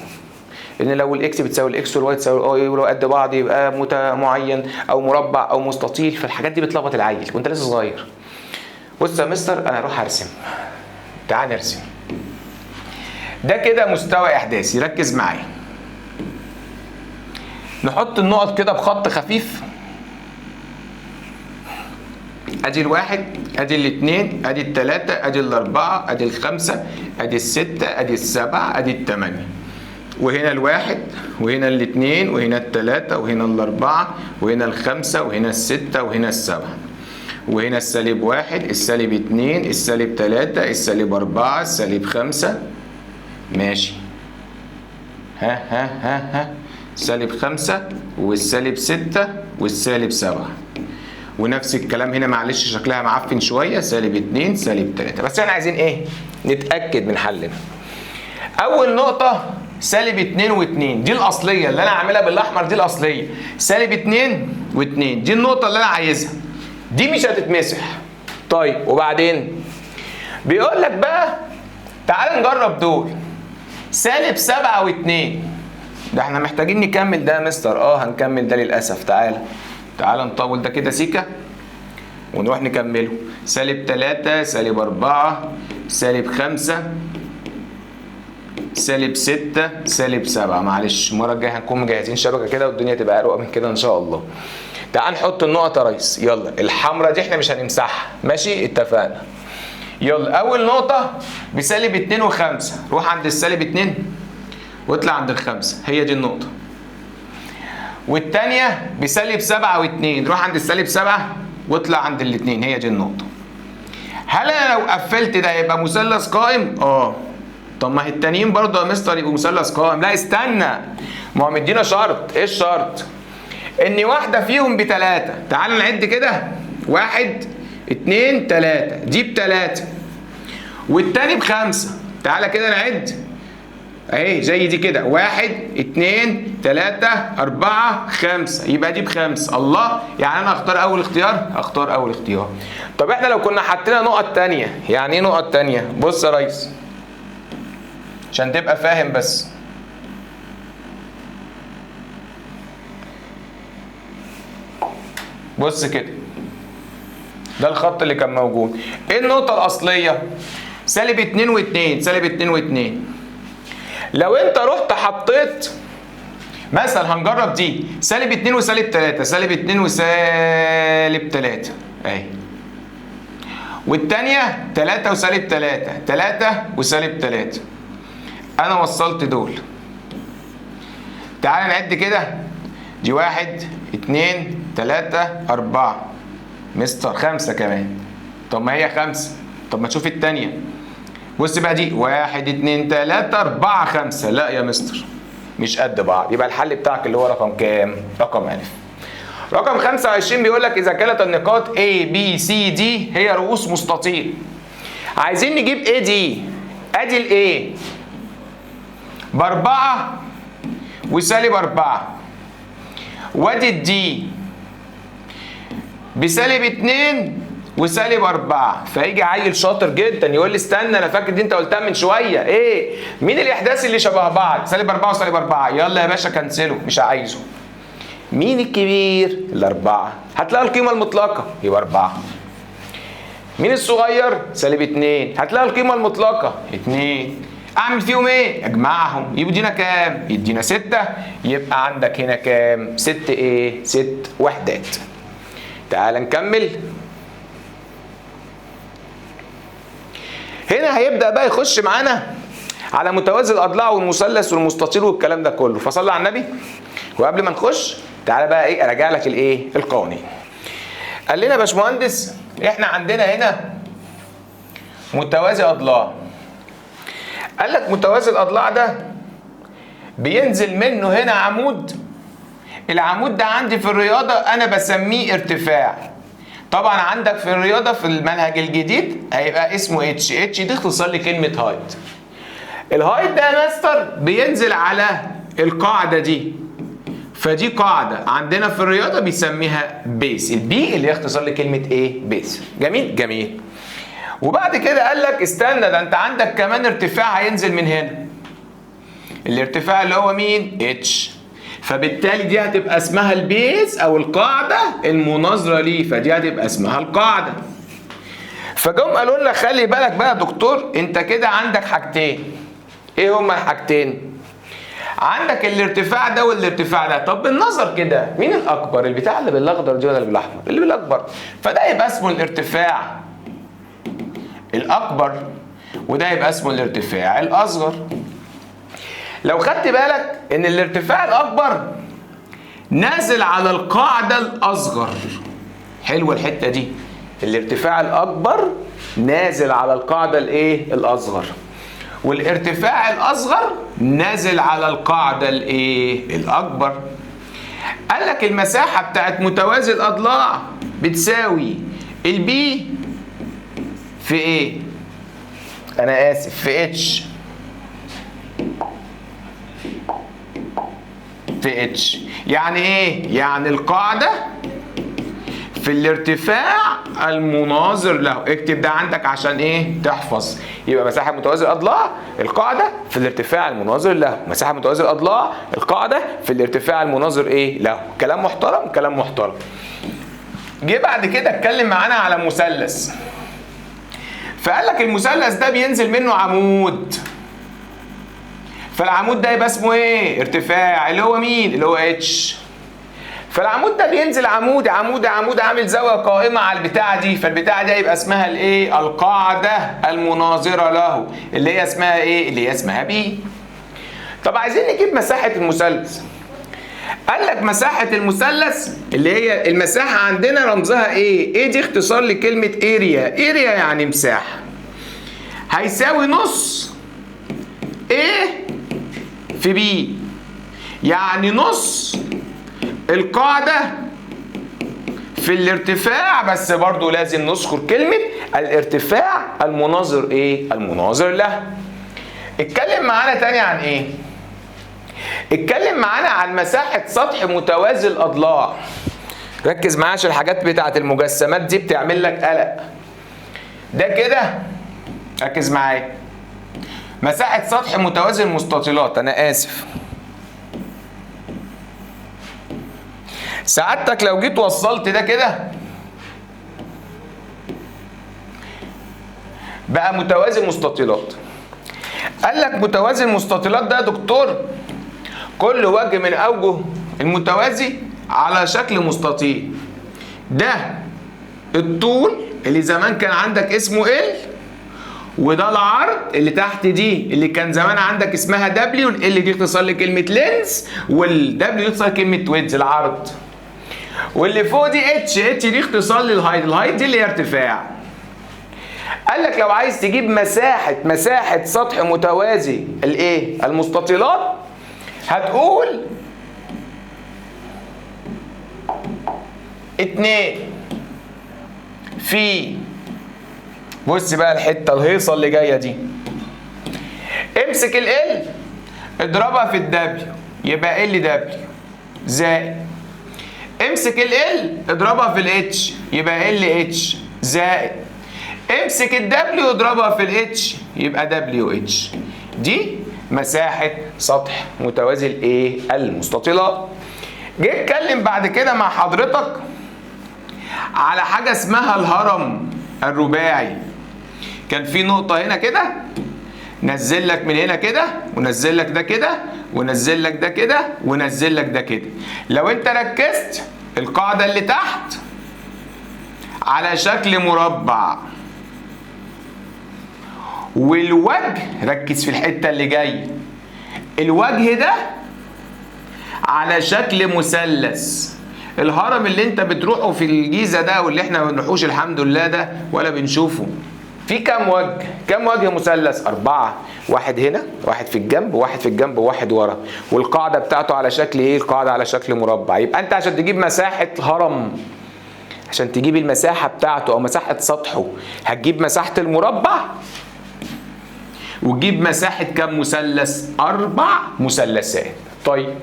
ان لو الاكس بتساوي الاكس والواي تساوي الواي ولو قد بعض يبقى معين او مربع او مستطيل. فالحاجات دي بتلخبط العيل وانت لسه صغير. بص يا مستر انا هروح ارسم. تعال نرسم. ده كده مستوى احداثي، ركز معايا. نحط النقط كده بخط خفيف. ادي الواحد، ادي الاثنين، ادي الثلاثة، ادي الاربعة، ادي الخمسة، ادي الستة، ادي السبعة، ادي الثمانية. وهنا الواحد، وهنا الاثنين، وهنا الثلاثة، وهنا الاربعة، وهنا الخمسة، وهنا الستة، وهنا السبعة. وهنا السالب واحد، السالب اتنين، السالب تلاتة، السالب اربعة، السالب خمسة. ماشي. ها سالب خمسة والسالب ستة والسالب سبعة. ونفس الكلام هنا، معلش شكلها معفن شوية، سالب اتنين سالب تلاتة. بس احنا عايزين ايه؟ نتأكد من حلنا. أول نقطة سالب اتنين واتنين، دي الأصلية اللي أنا عاملها بالأحمر، دي الأصلية. سالب اتنين واتنين، دي النقطة اللي أنا عايزها. دي مش هتتمسح. طيب وبعدين؟ بيقول لك بقى تعال نجرب دول. سالب سبعة واتنين. ده احنا محتاجين نكمل ده يا مستر. هنكمل ده للأسف. تعال نطول ده كده سيكة ونروح نكمله. سالب تلاتة، سالب أربعة، سالب خمسة، سالب ستة، سالب سبعة. معلش المرة الجاية هنكون مجهزين شبكة كده والدنيا تبقى أروق من كده إن شاء الله. تعال نحط النقط يا ريس. يلا الحمرة دي احنا مش هنمسحها، ماشي؟ اتفقنا. يلا أول نقطة بسالب اتنين وخمسة، روح عند السالب اتنين واطلع عند الخمسة، هي دي النقطة. والتانية بسالب سبعة واتنين، روح عند السالب سبعة واطلع عند الاتنين، هي دي النقطة. هل أنا لو قفلت ده يبقى مثلث قائم؟ طب ما التانيين برضه يا مستر يبقوا مثلث قائم. لا استنى، ما هو مدينا شرط. ايه الشرط؟ ان واحدة فيهم بتلاتة. تعال نعد كده. واحد اتنين تلاتة، دي بتلاتة. والتاني بخمسة. تعالى كده نعد اهي زي دي كده. واحد اتنين تلاتة اربعة خمسة، يبقى دي بخمسة. الله، يعني انا اختار اول اختيار؟ اختار اول اختيار. طب احنا لو كنا حطينا نقط تانية، يعني ايه نقط تانية؟ بص يا ريس عشان تبقى فاهم بس. بص كده، ده الخط اللي كان موجود. ايه النقطة الأصلية؟ سالب اتنين واتنين، سالب اتنين واتنين. لو انت رحت حطيت مثلا، هنجرب دي، سالب اتنين وسالب تلاتة، سالب اتنين وسالب تلاتة اهي. والتانية تلاتة وسالب تلاتة، تلاتة وسالب تلاتة. انا وصلت دول. تعال نعد كده. دي واحد اتنين تلاتة اربعة، مستر خمسة كمان. طب ما هي خمسة. طب ما تشوف التانية. بص بقى دي واحد اتنين تلاتة اربعة خمسة. لا يا مستر مش قد بعض. يبقى الحل بتاعك اللي هو رقم كام؟ رقم أ. رقم 25 بيقول لك إذا كانت النقاط A B C D هي رؤوس مستطيل. عايزين نجيب A دي. أدي ال A بأربعة وسالب أربعة، وأدي الدي بسالب اتنين وسالب أربعة. فيجي عيل شاطر جدا يقول لي استنى، أنا فاكر دي أنت قلتها من شوية. إيه؟ مين الإحداث اللي شبه بعض؟ سالب أربعة وسالب أربعة. يلا يا باشا كنسله، مش عايزه. مين الكبير؟ الأربعة. هتلاقي القيمة المطلقة يبقى أربعة. مين الصغير؟ سالب اتنين. هتلاقي القيمة المطلقة اتنين. أعمل فيهم إيه؟ أجمعهم. يدينا كام؟ يدينا ستة. يبقى عندك هنا كام؟ ست إيه؟ ست وحدات. تعال نكمل. هنا هيبدأ بقى يخش معانا على متوازي الأضلاع والمثلث والمستطيل والكلام ده كله. فصلى على النبي. وقبل ما نخش تعالى بقى ايه اراجع لك الايه؟ القوانين. قال لنا يا باشمهندس احنا عندنا هنا متوازي اضلاع. قال لك متوازي الاضلاع ده بينزل منه هنا عمود. العمود ده عندي في الرياضه انا بسميه ارتفاع. طبعا عندك في الرياضه في المنهج الجديد هيبقى اسمه اتش. اتش دي اختصار لكلمه هايت. الهايت ده يا مستر بينزل على القاعده دي. فدي قاعدة عندنا في الرياضة بيسميها بيس. البي اللي هي اختصار لكلمة ايه؟ بيس. جميل؟ جميل. وبعد كده قال لك استنى، ده انت عندك كمان ارتفاع هينزل من هنا. الارتفاع اللي هو مين؟ اتش. فبالتالي دي هتبقى اسمها البيز او القاعده المناظره ليه، فدي هتبقى اسمها القاعده. فجم قالوا لنا خلي بالك بقى يا دكتور، انت كده عندك حاجتين. ايه هما الحاجتين؟ عندك الارتفاع ده والارتفاع ده. طب بالنظر كده مين الاكبر؟ البتاع اللي بالاخضر دي ولا اللي بالاحمر؟ اللي بالاكبر. فده يبقى اسمه الارتفاع الاكبر، وده يبقى اسمه الارتفاع الاصغر. لو خدت بالك ان الارتفاع الاكبر نازل على القاعده الاصغر. حلوه الحته دي. الارتفاع الاكبر نازل على القاعده الايه؟ الاصغر. والارتفاع الاصغر نازل على القاعده الايه؟ الاكبر. قال لك المساحه بتاعت متوازي الاضلاع بتساوي البي في ايه؟ انا اسف، في اتش. في اتش يعني ايه؟ يعني القاعده في الارتفاع المناظر له. اكتب ده عندك عشان ايه؟ تحفظ. يبقى مساحه متوازي الاضلاع القاعده في الارتفاع المناظر له، مساحه متوازي الاضلاع القاعده في الارتفاع المناظر ايه؟ له. كلام محترم، كلام محترم. جه بعد كده اتكلم معانا على مثلث. فقال لك المثلث ده بينزل منه عمود. فالعمود ده يبقى اسمه ايه؟ ارتفاع، اللي هو مين؟ اللي هو اتش. فالعمود ده بينزل عمود عمود عمود عامل زاويه قائمه على البتاعه دي، فالبتاعه دي يبقى اسمها الايه؟ القاعده المناظره له، اللي هي اسمها ايه؟ اللي هي اسمها بي. طب عايزين نجيب مساحه المثلث. قال لك مساحه المثلث اللي هي المساحه عندنا رمزها ايه؟ ايه دي اختصار لكلمه اريا. اريا يعني مساحه. هيساوي نص ايه في بي، يعني نص القاعدة في الارتفاع، بس برضو لازم نذكر كلمة الارتفاع المناظر ايه؟ المناظر له. اتكلم معانا تاني عن ايه؟ اتكلم معانا عن مساحة سطح متوازي الاضلاع. ركز معايا عشان الحاجات بتاعت المجسمات دي بتعمل لك قلق. ده كده ركز معايا. مساحة سطح متوازي المستطيلات، انا اسف. سعادتك لو جيت وصلت ده كده بقى متوازي مستطيلات. قال لك متوازي المستطيلات ده يا دكتور كل وجه من اوجه المتوازي على شكل مستطيل. ده الطول اللي زمان كان عندك اسمه ال، وده العرض اللي تحت دي اللي كان زمان عندك اسمها دبليو. ال دي اختصار لكلمه لينز، والدبليو اختصار لكلمه ويدز العرض. واللي فوق دي اتش. اتش دي اختصار للهايت. الهايت دي اللي هي ارتفاع. قال لك لو عايز تجيب مساحه سطح متوازي الايه؟ المستطيلات، هتقول 2 في، بص بقى الحته الهيصه اللي جايه دي، امسك ال اضربها في الدبليو يبقى ال دبليو، زائد امسك ال اضربها في الاتش يبقى ال اتش، زائد امسك الدبليو اضربها في الاتش يبقى دبليو اتش. دي مساحه سطح متوازي الايه؟ المستطيلات. جه اتكلم بعد كده مع حضرتك على حاجه اسمها الهرم الرباعي. كان في نقطه هنا كده، نزل لك من هنا كده، ونزل لك ده كده، ونزل لك ده كده، ونزل لك ده كده. لو انت ركزت القاعده اللي تحت على شكل مربع، والوجه ركز في الحته اللي جايه، الوجه ده على شكل مثلث. الهرم اللي انت بتروحه في الجيزه ده واللي احنا ما بنروحوش الحمد لله ده ولا بنشوفه، في كام وجه؟ كام وجه مثلث؟ 4. واحد هنا، واحد في الجنب، واحد في الجنب، وواحد ورا. والقاعده بتاعته على شكل ايه؟ القاعده على شكل مربع. يبقى انت عشان تجيب مساحه هرم، عشان تجيب المساحه بتاعته او مساحه سطحه، هتجيب مساحه المربع وتجيب مساحه كام مثلث؟ 4 مثلثات. طيب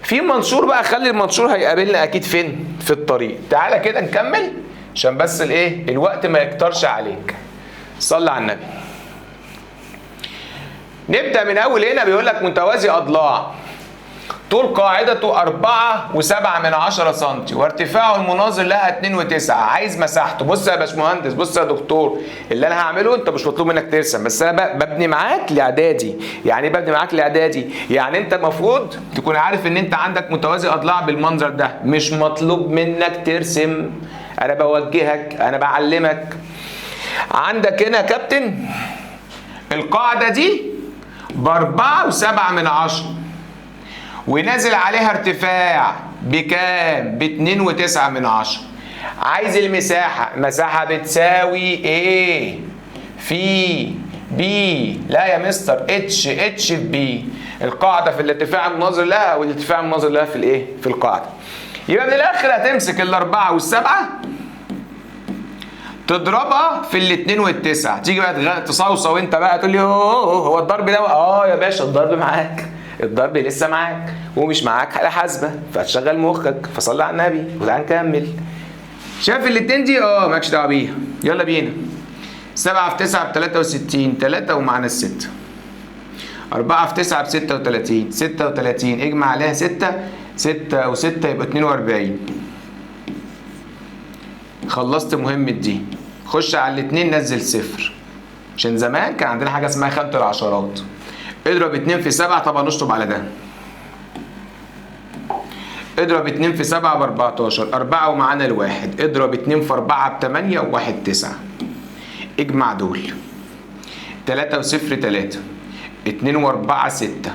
في منشور بقى، خلي المنشور هيقابلنا اكيد فين؟ في الطريق. تعالى كده نكمل عشان بس الايه؟ الوقت ما يكترش عليك. صلى على النبي. نبدأ من أول هنا. بيقول لك متوازي أضلاع، طول قاعدته 4.7 سم، وارتفاعه المناظر لها 2.9. عايز مساحته. بص يا باشمهندس، بص يا دكتور، اللي انا هعمله انت مش مطلوب منك ترسم، بس انا ببني معاك لاعدادي. يعني ايه ببني معاك لاعدادي؟ يعني انت المفروض تكون عارف ان انت عندك متوازي اضلاع بالمنظر ده، مش مطلوب منك ترسم، انا بوجهك، انا بعلمك. عندك هنا يا كابتن القاعده دي ب4.7، ونازل عليها ارتفاع بكام؟ ب2.9. عايز المساحة. المساحة بتساوي ايه؟ في بي. لا يا مستر، اتش في بي. القاعدة في الارتفاع المناظر لها، والارتفاع المناظر لها في الايه؟ في القاعدة. يبقى من الاخر هتمسك ال4 وال7 تضربها في ال2 وال9. تيجي بقى تصوصو انت بقى تقول لي هو الضرب ده؟ يا باشا الضرب معاك، الضرب لسه معاك ومش معاك حاله حاسبه، فتشغل مخك. فصلي على النبي وتعالى نكمل. شايف الاتنين دي؟ مالكش دعوه بيها. يلا بينا. 7 في 9 ب63، 3 ومعانا ال6. 4 في 9 ب36، 36 اجمع عليها 6، 6 و6 يبقى 42. خلصت مهمة دي. خش على الاتنين نزل صفر، عشان زمان كان عندنا حاجه اسمها خانة العشرات. اضرب 2 في 7، طبعا نشطب على ده. اضرب 2 في 7 ب14، 4 ومعانا الواحد. اضرب 2 في 4 ب8 و1 9. اجمع دول. 3 و0 3، 2 و4 6،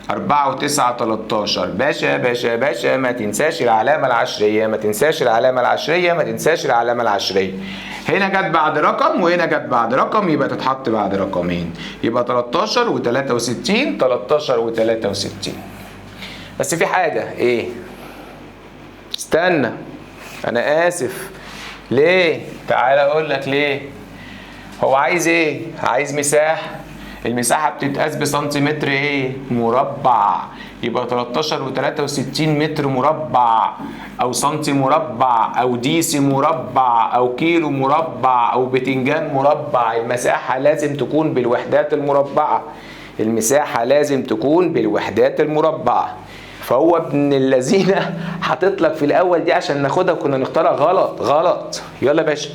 4 و9 13. باشا باشا باشا، ما تنساش العلامة العشرية، ما تنساش العلامة العشرية، ما تنساش العلامة العشرية. هنا جت بعد رقم وهنا جت بعد رقم، يبقى تتحط بعد رقمين، يبقى 13 و63، 13 و63. بس في حاجة. ايه؟ استنى، انا اسف. ليه؟ تعالى اقول لك ليه. هو عايز ايه؟ عايز مساحة. المساحة بتتقاس بسنتيمتر ايه؟ مربع. يبقى 13 و63 متر مربع، او سنتي مربع، او ديسي مربع، او كيلو مربع، او بتنجان مربع. المساحة لازم تكون بالوحدات المربعة. المساحة لازم تكون بالوحدات المربعة. فهو ابن الذين حاطط لك في الاول دي عشان ناخدها، كنا نختارها غلط غلط. يلا يا باشا.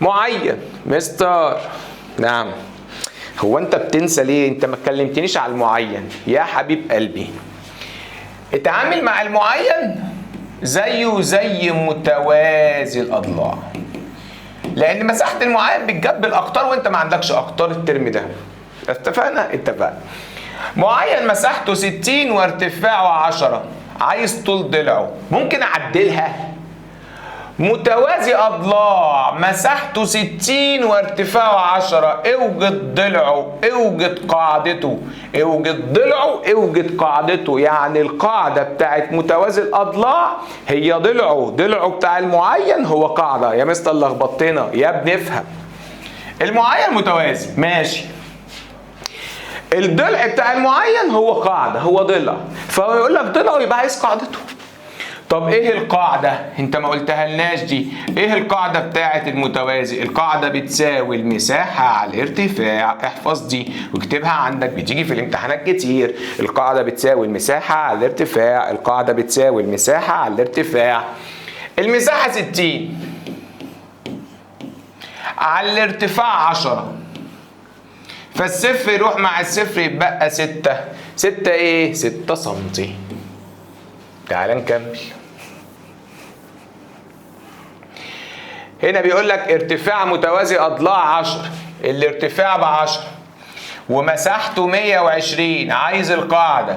معين. مستر نعم. هو انت بتنسى ليه؟ انت ما اتكلمتنيش على المعين يا حبيب قلبي. اتعامل مع المعين زيه زي متوازي الاضلاع، لان مساحه المعين بتجاب بالاقطار وانت ما عندكش اقطار الترم ده. اتفقنا؟ اتفقنا. معين مساحته 60 وارتفاعه 10، عايز طول ضلعه. ممكن اعدلها. متوازي اضلاع مساحته 60 وارتفاعه 10، اوجد ضلعه، اوجد قاعدته. اوجد ضلعه، اوجد قاعدته. يعني القاعده بتاعت متوازي الاضلاع هي ضلعه، ضلعه بتاع المعين هو قاعده. يا مستر لخبطتنا يا ابني، افهم. المعين متوازي ماشي، الضلع بتاع المعين هو قاعده، هو ضلع. فهو يقول لك ضلعه يبقى عايز قاعدته. طب ايه القاعدة؟ انت ما قلتها لناش دي. ايه القاعدة بتاعت المتوازي؟ القاعدة بتساوي المساحة على الارتفاع. احفظ دي واكتبها عندك، بتيجي في الامتحانات كتير. القاعدة بتساوي المساحة على الارتفاع. القاعدة بتساوي المساحة على الارتفاع. المساحة 60 على الارتفاع 10، فالصفر يروح مع الصفر يتبقى 6. 6 ايه؟ 6 سنتي. تعال نكمل. هنا بيقول لك ارتفاع متوازي اضلاع 10، الارتفاع ب10 ومساحته 120، عايز القاعده.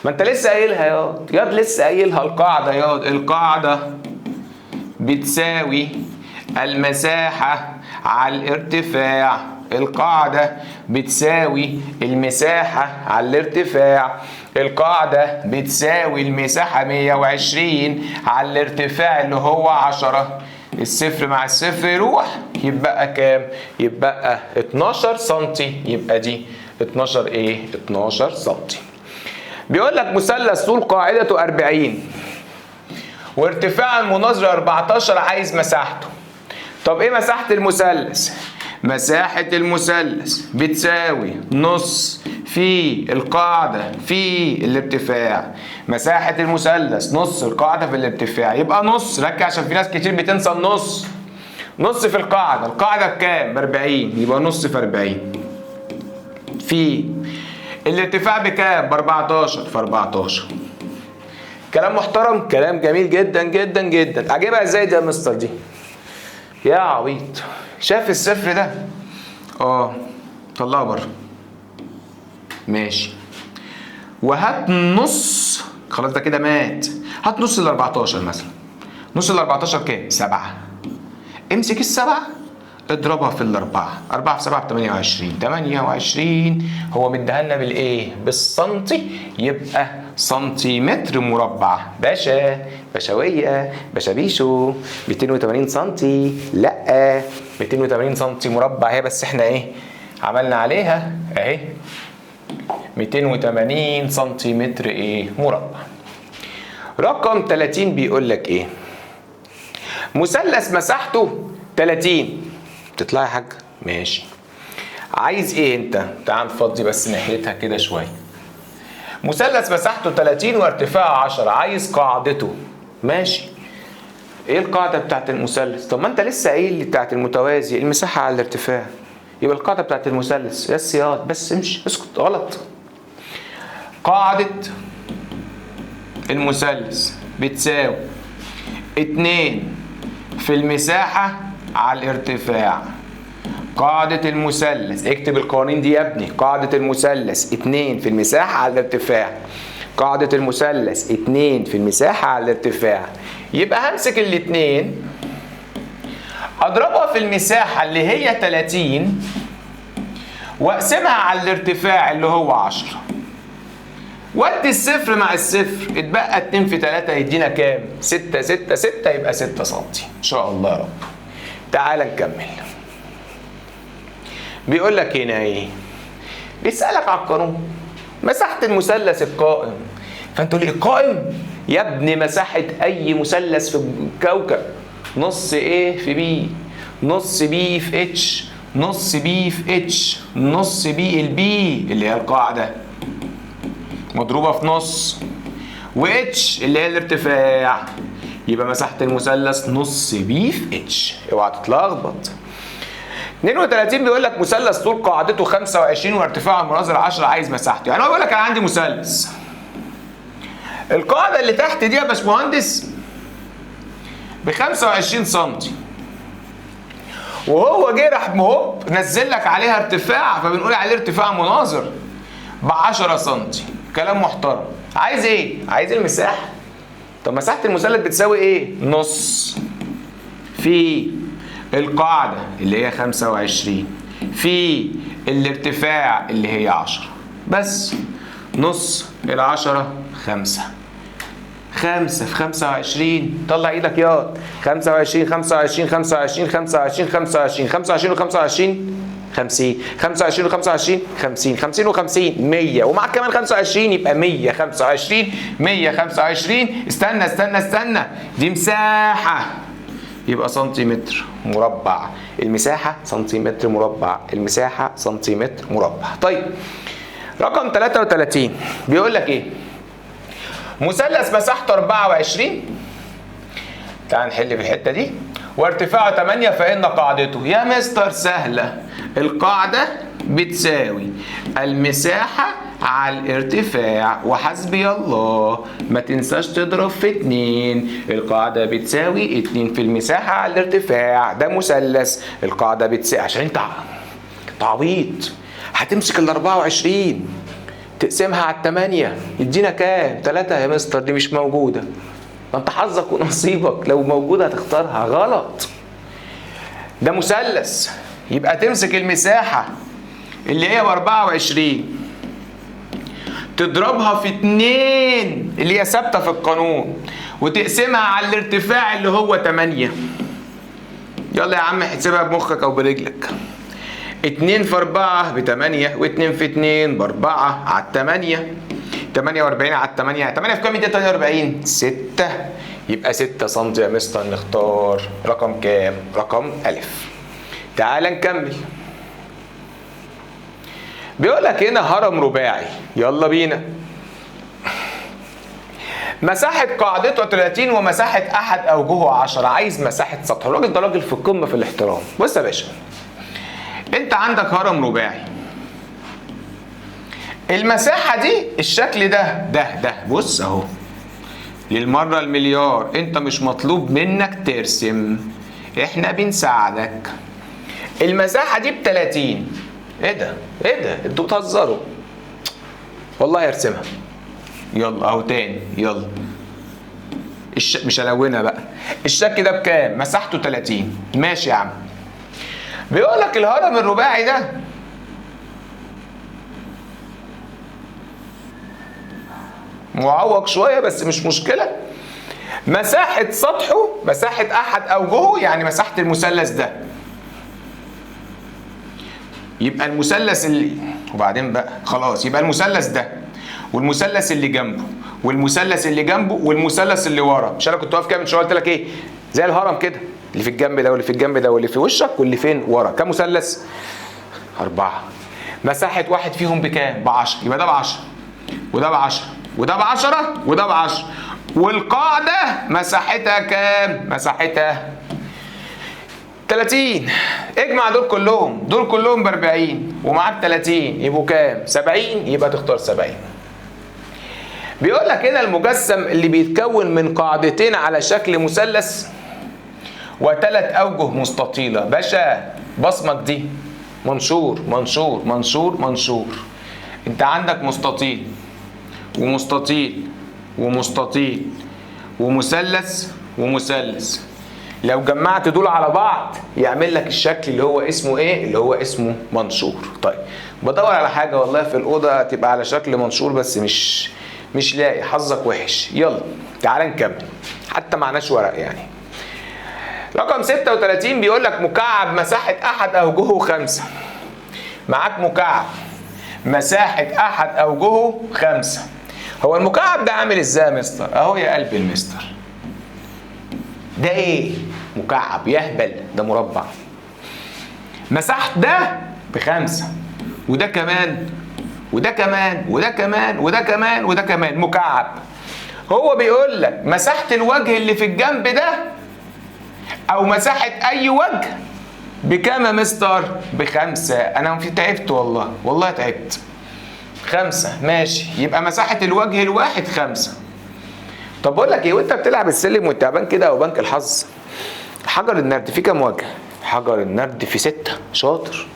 ما انت لسه قايلها ياض لسه قايلها القاعده ياض. القاعده بتساوي المساحه على الارتفاع. القاعده بتساوي المساحه على الارتفاع. القاعدة بتساوي المساحة 120 على الارتفاع اللي هو 10. الصفر مع الصفر يروح، يبقى كام؟ يبقى 12 سنتي. يبقى دي 12 ايه؟ 12 سنتي. بيقول لك مثلث طول قاعدته 40 وارتفاع المناظرة 14، عايز مساحته. طب ايه مساحة المثلث؟ مساحة المثلث بتساوي نص في القاعدة في الارتفاع. مساحة المثلث نص القاعدة في الارتفاع، يبقى نص، ركز عشان في ناس كتير بتنسى النص. نص في القاعدة، القاعدة بكام؟ ب40، يبقى نص في 40 في الارتفاع بكام؟ ب14 في 14. كلام محترم، كلام جميل جدا جدا جدا. اجيبها ازاي دي يا مستر دي؟ يا عبيط، شايف الصفر ده؟ طلعه بره. ماشي. وهات نص، خلاص ده كده مات. هات نص ال 14 مثلا. نص ال 14 كام؟ 7. امسك السبعة اضربها في الأربعة. 4 في 7 ب 28. 28 هو مديها لنا بالايه؟ بالسنتي، يبقى سنتيمتر مربع. باشا، بشوية، بشابيشو، 280 سنتي. لا 280 سنتي مربع هي، بس احنا ايه عملنا عليها اهي 280 سنتيمتر ايه مربع. رقم 30 بيقول لك ايه؟ مثلث مساحته 30. تطلع يا حاج؟ ماشي. عايز ايه انت؟ تعال نفضي بس ناحيتها كده شويه. مثلث مساحته 30 وارتفاعه 10، عايز قاعدته. ماشي. ايه القاعده بتاعت المثلث؟ طب ما انت لسه قايل لي بتاعت المتوازي المساحه على الارتفاع، يبقى القاعده بتاعت المثلث يا السياط. بس امشي، اسكت، غلط. قاعده المثلث بتساوي 2 في المساحة على الارتفاع. قاعدة المثلث، اكتب القوانين دي يا ابني. قاعدة المثلث 2 في المساحة على الارتفاع. قاعدة المثلث 2 في المساحة على الارتفاع. يبقى همسك الاتنين اضربها في المساحة اللي هي 30 واقسمها على الارتفاع اللي هو 10. ودي الصفر مع الصفر، اتبقى 2 في 3 يدينا كام؟ 6 6 6، يبقى 6 سنتي ان شاء الله يا رب. تعال نكمل. بيقول لك هنا ايه؟ بيسألك على القانون. مساحة المثلث القائم. فانت تقول لي القائم؟ يا ابني مساحة أي مثلث في الكوكب نص ايه في بي، نص بي في اتش، نص بي في اتش، نص بي البي اللي هي القاعدة مضروبة في نص، واتش اللي هي الارتفاع. يبقى مساحة المثلث نص بي في اتش. اوعى تتلخبط. 32 بيقول لك مثلث طول قاعدته 25 وارتفاعه المناظر 10، عايز مساحته. يعني هو بيقول لك انا عندي مثلث، القاعدة اللي تحت دي يا باشمهندس ب 25 سم، وهو جه راح هوب نزل لك عليها ارتفاع، فبنقول عليه ارتفاع مناظر ب 10 سم. كلام محترم. عايز ايه؟ عايز المساحة. طب مساحة المثلث بتساوي ايه؟ نص في القاعدة اللي هي 25 في الارتفاع اللي هي 10. بس نص ال10 5. 5 في 25، طلع ايدك ياض. 25 25 25 25 25 25 و25 50. 25 و25 50. 50 و50 100، ومعك كمان 25 يبقى 125. 125. استنى استنى استنى، دي مساحة يبقى سنتيمتر مربع. المساحة سنتيمتر مربع، المساحة سنتيمتر مربع. طيب رقم 33 بيقول لك ايه؟ مثلث مساحته 24. تعال نحل في الحتة دي. وارتفاعه 8، فإن قاعدته. يا مستر سهلة، القاعدة بتساوي المساحة على الارتفاع، وحسبي الله، ما تنساش تضرب في 2. القاعدة بتساوي 2 في المساحة على الارتفاع. ده مثلث، القاعدة بتساوي، عشان انت تعويض هتمسك ال 24 تقسمها على 8 يدينا كام؟ 3 يا مستر دي مش موجودة. ما انت حظك ونصيبك، لو موجودة هتختارها. غلط. ده مثلث، يبقى تمسك المساحة اللي هي ب 24 تضربها في 2 اللي هي ثابتة في القانون، وتقسمها على الارتفاع اللي هو 8. يلا يا عم احسبها بمخك او برجلك. 2 في 4 ب 8، و2 في 2 ب 4 على 8. 48 على 8، 8 في كام؟ 48 6. يبقى 6 سم يا مستر. نختار رقم كام؟ رقم ألف. تعال نكمل. بيقول لك هنا هرم رباعي، يلا بينا. مساحة قاعدته 30 ومساحة أحد أوجهه 10. عايز مساحة سطح. الراجل ده راجل في القمة في الاحترام. بص يا باشا، أنت عندك هرم رباعي، المساحة دي الشكل ده بص أهو، للمرة المليار أنت مش مطلوب منك ترسم، إحنا بنساعدك. المساحة دي ب30. إيه ده؟ أنتوا بتهزروا. والله هرسمها. يلا اهو تاني، يلا. مش هلونها بقى. الشكل ده بكام؟ مساحته 30. ماشي يا عم. بيقول لك الهرم الرباعي ده معوق شويه بس مش مشكله. مساحه سطحه مساحه احد اوجهه، يعني مساحه المثلث ده. يبقى المثلث اللي وبعدين بقى خلاص، يبقى المثلث ده والمثلث اللي جنبه والمثلث اللي جنبه والمثلث اللي ورا. مش انا كنت واقف كده من شويه قلت لك ايه؟ زي الهرم كده، اللي في الجنب ده واللي في الجنب ده واللي في وشك واللي فين ورا. كام مثلث؟ 4. مساحه واحد فيهم بكام؟ ب10. يبقى ده ب10 وده ب10 وده ب10 وده ب10. والقاعده مساحتها كام؟ مساحتها 30. اجمع دول كلهم ب40 ومعاك 30 يبقوا كام؟ 70. يبقى تختار 70. بيقول لك هنا المجسم اللي بيتكون من قاعدتين على شكل مثلث وثلاث اوجه مستطيله. باشا بصمك دي منشور منشور منشور منشور. انت عندك مستطيل ومستطيل ومستطيل ومثلث ومثلث. لو جمعت دول على بعض يعمل لك الشكل اللي هو اسمه ايه؟ اللي هو اسمه منشور. طيب بدور على حاجه والله في الاوضه تبقى على شكل منشور بس مش لاقي. حظك وحش. يلا تعال نكمل، حتى معناش ورق يعني. رقم 36 بيقول لك مكعب مساحه احد اوجهه 5. معاك مكعب مساحه احد اوجهه 5. هو المكعب ده عامل ازاي يا مستر؟ اهو يا قلب المستر. ده ايه؟ مكعب يهبل، ده مربع. مساحة ده ب5 وده كمان وده كمان وده كمان وده كمان وده كمان مكعب. هو بيقول لك مساحة الوجه اللي في الجنب ده او مساحة اي وجه بكام يا مستر؟ ب5. انا تعبت والله تعبت. 5 ماشي. يبقى مساحة الوجه الواحد 5. طب بقول لك ايه، وانت بتلعب السلم والتعبان كده او بنك الحظ، حجر النرد فيه كام وجه؟ حجر النرد فيه 6. شاطر.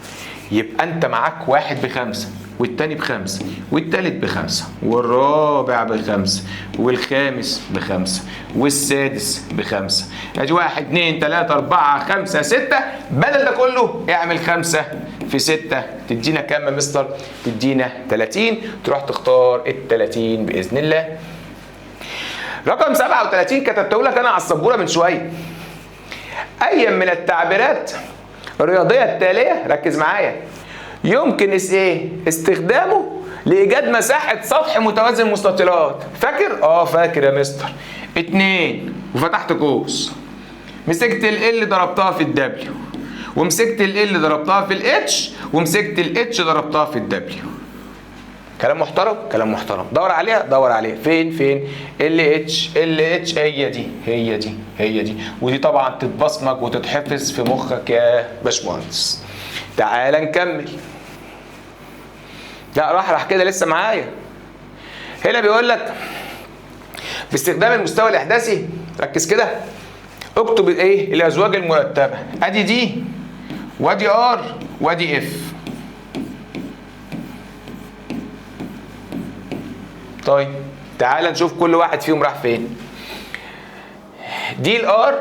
يبقى انت معاك واحد ب5 والتاني ب5 والتالت ب5 والرابع ب5 والخامس ب5 والسادس ب5. ادي 1 2 3 4 5 6. بدل ده كله اعمل 5 في 6 تدينا كام يا مستر؟ تدينا 30. تروح تختار ال30 باذن الله. رقم 37 كتبته لك انا على السبوره من شويه. اي من التعبيرات الرياضيه التاليه، ركز معايا، يمكن استخدامه لايجاد مساحه سطح متوازن مستطيلات. فاكر؟ فاكر يا مستر. 2 وفتحت قوس، مسكت ال ضربتها في الدبليو، ومسكت ال ضربتها في الاتش، ومسكت الاتش ضربتها في الدبليو. كلام محترم، كلام محترم. دور عليها فين ال اتش هي دي ودي طبعا تتبصمج وتتحفظ في مخك يا باشمهندس. تعال نكمل. لا راح كده لسه معايا. هنا بيقول لك باستخدام المستوى الاحداثي، ركز كده، اكتب ايه؟ الازواج المرتبه. ادي دي وادي ار وادي اف. طيب تعال نشوف كل واحد فيهم راح فين. دي الار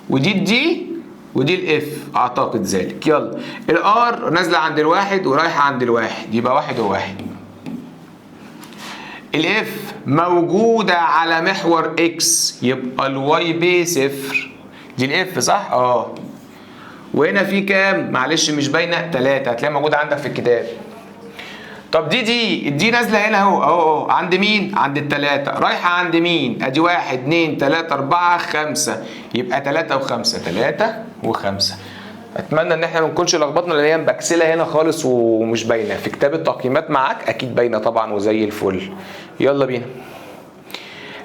ودي الدي ودي الاف اعتقد ذلك. يلا الار نازله عند الواحد ورايحه عند الواحد، يبقى 1 و1. الاف موجوده على محور اكس، يبقى الواي ب 0. دي الاف صح؟ وهنا في كام؟ معلش مش باينه 3، هتلاقيها موجوده عندك في الكتاب. طب دي نازله هنا اهو عند مين؟ عند التلاته، رايحه عند مين؟ ادي 1 2 3 4 5، يبقى 3 و5 3 و5. اتمنى ان احنا ما نكونش لخبطنا، لان هي مبكسله هنا خالص ومش باينه. في كتاب التقييمات معاك اكيد باينه طبعا وزي الفل. يلا بينا.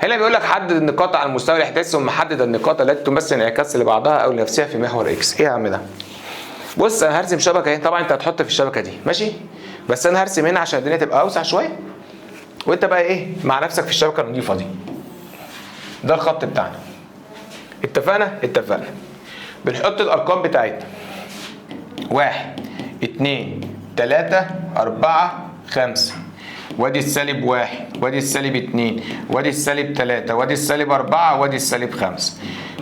هنا بيقول لك حدد النقاط على المستوى الاحداثي ثم حدد النقاط التي تمثل انعكاس لبعضها او لنفسها في محور اكس. ايه يا عم ده؟ بص انا هرسم شبكه اهي، طبعا انت هتحط في الشبكه دي ماشي، بس انا هرسم هنا عشان الدنيا تبقى اوسع شويه، وانت بقى ايه مع نفسك في الشبكه النظيفه دي. ده الخط بتاعنا. اتفقنا؟ اتفقنا. بنحط الارقام بتاعتنا 1 2 3 4 5، وادي السالب 1 وادي السالب 2 وادي السالب 3 وادي السالب 4 وادي السالب 5،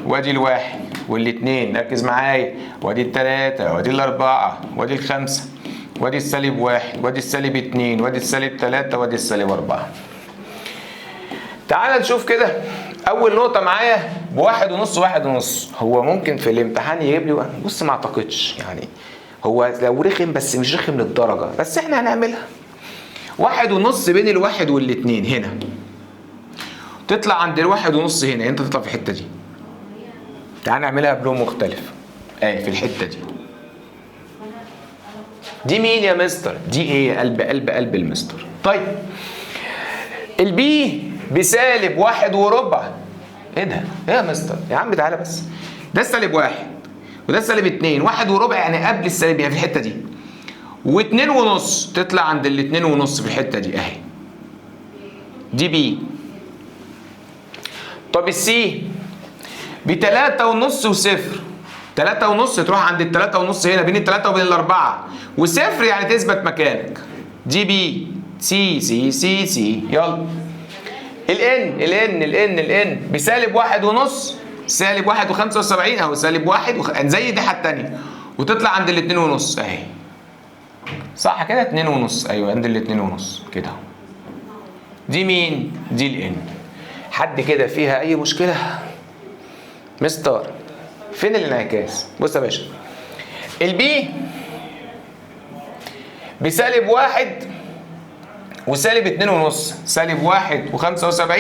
وادي الواحد والاثنين ركز معايا، وادي الثلاثة وادي الأربعة وادي الخمسة وادي السالب 1 وادي السالب 2 وادي السالب 3 وادي السالب 4. تعال نشوف كده. أول نقطة معايا بواحد ونص واحد ونص. هو ممكن في الامتحان يجيب لي بص ما أعتقدش يعني، هو لو رخم بس مش رخم للدرجة، بس احنا هنعملها. 1 ونص بين الواحد والاتنين هنا، تطلع عند الواحد ونص هنا، انت تطلع في الحتة دي. تعال نعملها بلون مختلف. في الحتة دي. دي مين يا مستر؟ دي ايه؟ قلب المستر. طيب البي بسالب 1 وربع. ايه ده؟ ايه يا مستر؟ يا عم تعالى بس. ده السالب 1 وده السالب 2، 1 وربع يعني قبل السالب، يعني في الحتة دي. و2 ونص تطلع عند ال2 ونص في الحتة دي اهي. دي بي. طب السي ب3 ونص وصفر. 3 ونص تروح عند ال3 ونص هنا بين ال3 وبين ال4، وصفر يعني تثبت مكانك. دي بي. سي سي سي سي. يلا. الان بسالب 1 ونص، سالب 1 و75 اهو، سالب 1 زي دي حاجة تانية، وتطلع عند ال2 ونص اهي. صح كده؟ 2 ونص. ايوه عند ال2 ونص كده. دي مين؟ دي الان. حد كده فيها اي مشكلة؟ مستر فين الانعكاس؟ بص يا باشا، البي بسالب 1 وسالب 2 ونص، سالب 1 و75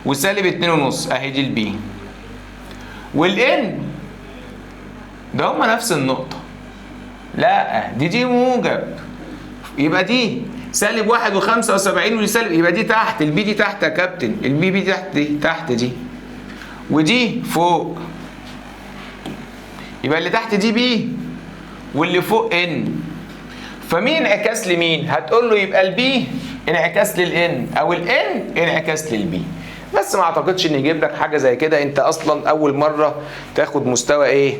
وسالب 2 ونص اهي دي البي. والان ده هما نفس النقطة. لا دي موجب، يبقى دي سالب 1 و75 ودي سالب، يبقى دي تحت. البي دي تحت يا كابتن، البي دي تحت، دي تحت دي، ودي فوق. يبقى اللي تحت دي بي واللي فوق ان. فمين انعكاس لمين؟ هتقول له يبقى البي انعكاس للان او الان انعكاس للبي. بس ما اعتقدش ان يجيب لك حاجه زي كده، انت اصلا اول مره تاخد مستوى ايه؟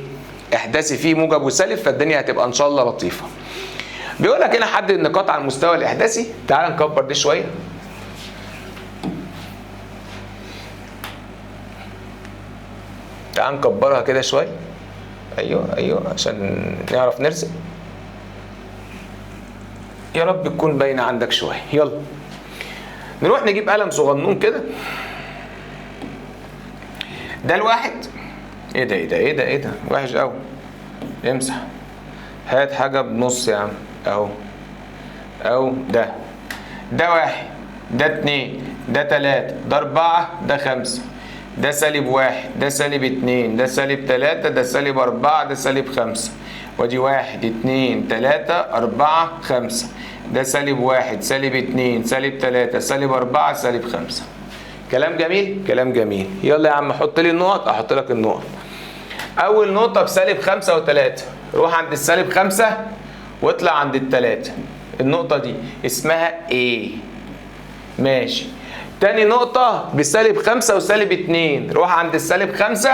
احداثي فيه موجب وسالب، فالدنيا هتبقى ان شاء الله لطيفه. بيقول لك هنا حدد النقاط على المستوى الاحداثي. تعال نكبر دي شويه. تعال نكبرها كده شويه. ايوه عشان نعرف نرسم. يا رب تكون باينه عندك شويه. يلا نروح نجيب قلم صغنون كده. ده الواحد. ايه ده وحش قوي. امسح. هات حاجه بنص يا عم اهو. ده 1 ده 2 ده 3 ده 4 ده 5، ده سالب 1 ده سالب 2 ده سالب 3 ده سالب 4 ده سالب 5، ودي 1 2 3 4 5، ده سالب 1 سالب 2 سالب 3 سالب 4 سالب 5. كلام جميل؟ كلام جميل. يلا يا عم حط لي النقط، احط لك النقط. اول نقطة بسالب 5 و3، روح عند السالب 5 واطلع عند ال3. النقطة دي اسمها A. ماشي. تاني نقطة بسالب 5 وسالب 2، روح عند السالب 5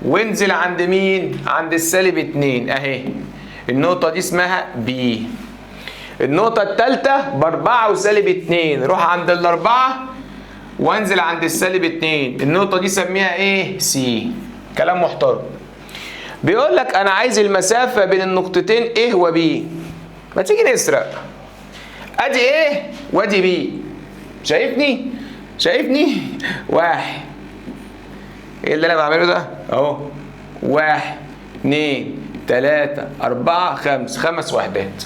وانزل عند مين؟ عند السالب 2 اهي. النقطة دي اسمها B. النقطة التالتة ب4 وسالب 2، روح عند ال4 وانزل عند السالب 2. النقطة دي سميها ايه؟ C. كلام محترم. بيقول لك انا عايز المسافة بين النقطتين A و B. ما تيجي نسرق. ادي A وادي B. شايفني؟ 1. ايه اللي انا بعمله ده؟ اهو 1 2 3 4 5، 5 وحدات.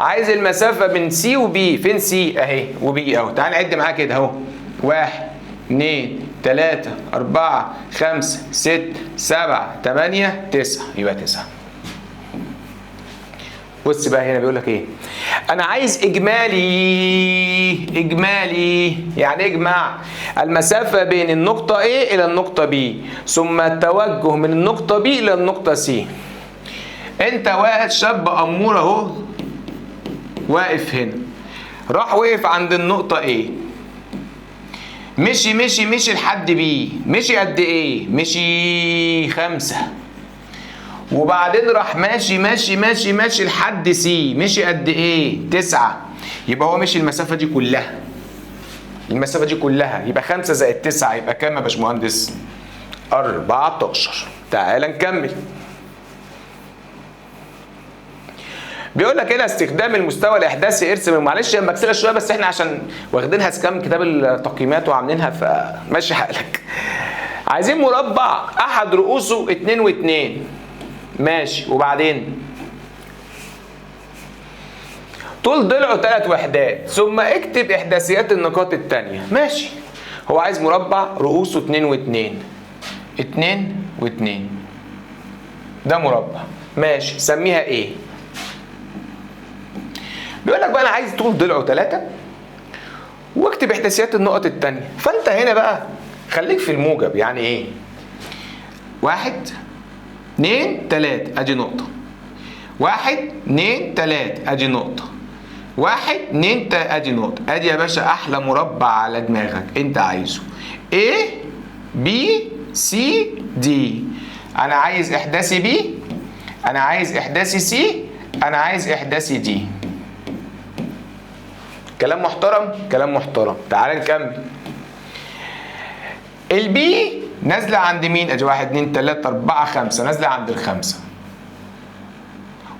عايز المسافة بين سي وبي. فين سي؟ اهي، وبي اهو. تعال نعد معاه كده اهو. 1 2 3 4 5 6 7 8 9. يبقى 9. بص بقى هنا بيقول لك ايه؟ انا عايز اجمالي يعني اجمع المسافه بين النقطه A الى النقطه B ثم التوجه من النقطه B الى النقطه C. انت واحد شاب امور اهو واقف هنا، راح وقف عند النقطه A، مشي لحد B. مشي قد ايه؟ مشي 5. وبعدين راح ماشي لحد سي. مشي قد ايه؟ 9. يبقى هو مشي المسافة دي كلها. المسافة دي كلها يبقى 5 زائد 9 يبقى كام يا باشمهندس؟ 14. تعال نكمل. بيقول لك هنا استخدام المستوى الاحداثي. ارسم. معلش هي مبكسله شويه بس احنا عشان واخدينها سكام كتاب التقييمات وعاملينها فماشي حالك. عايزين مربع احد رؤوسه 2 و2. ماشي. وبعدين طول ضلعه 3 وحدات ثم اكتب احداثيات النقاط التانية. ماشي. هو عايز مربع رؤوسه 2 و2. 2 و2 ده مربع. ماشي. سميها ايه؟ بيقول لك بقى انا عايز طول ضلعه 3 واكتب احداثيات النقط التانية. فانت هنا بقى خليك في الموجب. يعني ايه؟ 1 2 3 ادي نقطة. 1 2 3 ادي نقطة. 1 2 3 ادي نقطة. ادي يا باشا احلى مربع على دماغك انت عايزه. A B C D. انا عايز احداثي B، انا عايز احداثي C، انا عايز احداثي D. كلام محترم؟ كلام محترم. تعال نكمل. البي نازله عند مين؟ ادي 1 2 3 4 5. نازله عند الخمسه.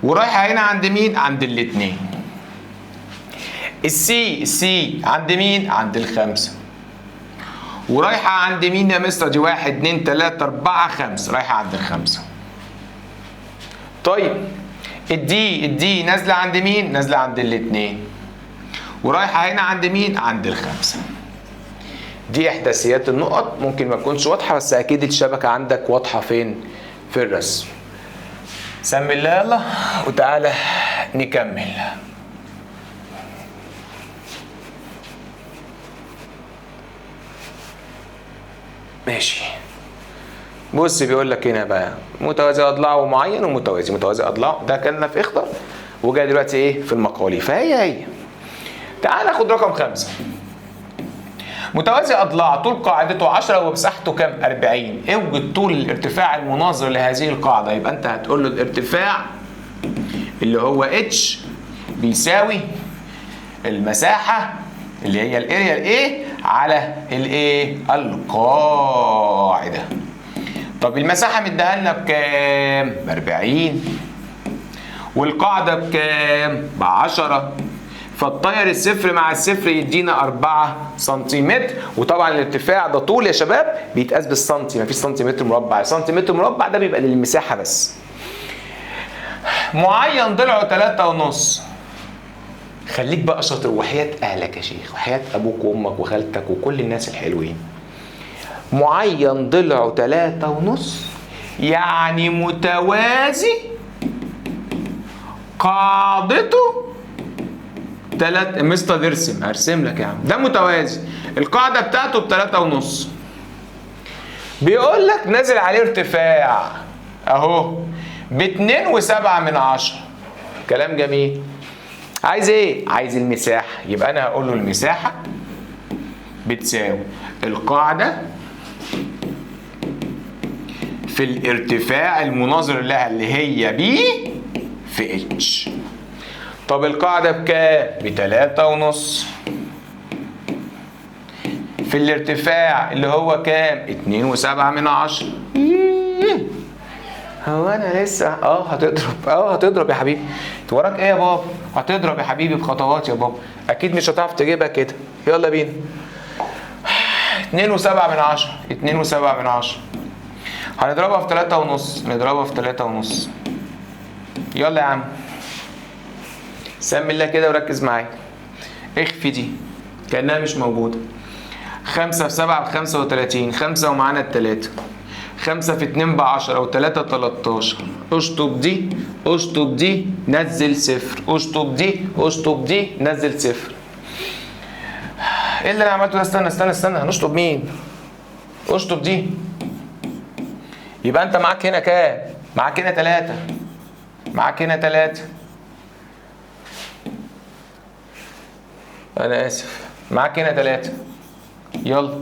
ورايحه هنا عند مين؟ عند الاثنين. السي عند مين؟ عند الخمسه. ورايحه عند مين يا مستر؟ دي 1 2 3 4 5. رايحه عند الخمسه. طيب الدي نازله عند مين؟ نازله عند الاثنين. ورايحه هنا عند مين؟ عند الخمسه. دي احداثيات النقط. ممكن ما تكونش واضحه بس اكيد الشبكه عندك واضحه فين؟ في الرسم. سمي الله يلا وتعالى نكمل. ماشي. بص بيقول لك هنا بقى متوازي اضلاعه معين ومتوازي. متوازي اضلاعه ده كان في اخضر وجاي دلوقتي ايه؟ في المقالي. فهي تعال ناخد رقم 5. متوازي اضلاع طول قاعدته 10 ومساحته كام؟ 40. اوجد طول الارتفاع المناظر لهذه القاعده. يبقى انت هتقول له الارتفاع اللي هو اتش بيساوي المساحه اللي هي الاريا الايه على الايه؟ القاعده. طب المساحه مديها لنا بكام؟ ب 40. والقاعده بكام؟ ب 10. فالطير الصفر مع الصفر يدينا 4 سنتيمتر. وطبعا الارتفاع ده طول يا شباب بيتقاس بالسنتي، مفيش سنتيمتر مربع. سنتيمتر مربع ده بيبقى للمساحه بس. معين ضلعه 3.5. خليك بقى شاطر وحياة اهلك يا شيخ، وحياة ابوك وامك وخالتك وكل الناس الحلوين. معين ضلعه 3.5 يعني متوازي قاعدته 3. مستر ارسم. هرسم لك يا عم. ده متوازي القاعده بتاعته ب 3.5. بيقول لك نازل عليه ارتفاع اهو ب 2.7. كلام جميل. عايز ايه؟ عايز المساحه. يبقى انا هقول له المساحه بتساوي القاعده في الارتفاع المناظر لها اللي هي بي في اتش. طب القاعدة بكام؟ ب3.5 في الارتفاع اللي هو كام؟ 2.7. هو انا لسه هتضرب يا حبيبي. انت وراك ايه يا بابا؟ هتضرب يا حبيبي بخطوات يا بابا. اكيد مش هتعرف تجيبها كده. يلا بينا. 2.7. 2.7 هنضربها في 3.5. نضربها في 3.5. يلا يا عم. سمي الله كده وركز معايا. اخفي دي كأنها مش موجودة. 5 في 7 ب35، 5 ومعانا التلاتة. 5 في 2 ب10 و3 13. اشطب دي اشطب دي نزل صفر، اشطب دي اشطب دي نزل صفر. ايه اللي انا عملته ده؟ استنى هنشطب مين؟ اشطب دي. يبقى انت معاك هنا كام؟ معاك هنا 3. معاك هنا 3. انا اسف، معاك هنا 3. يلا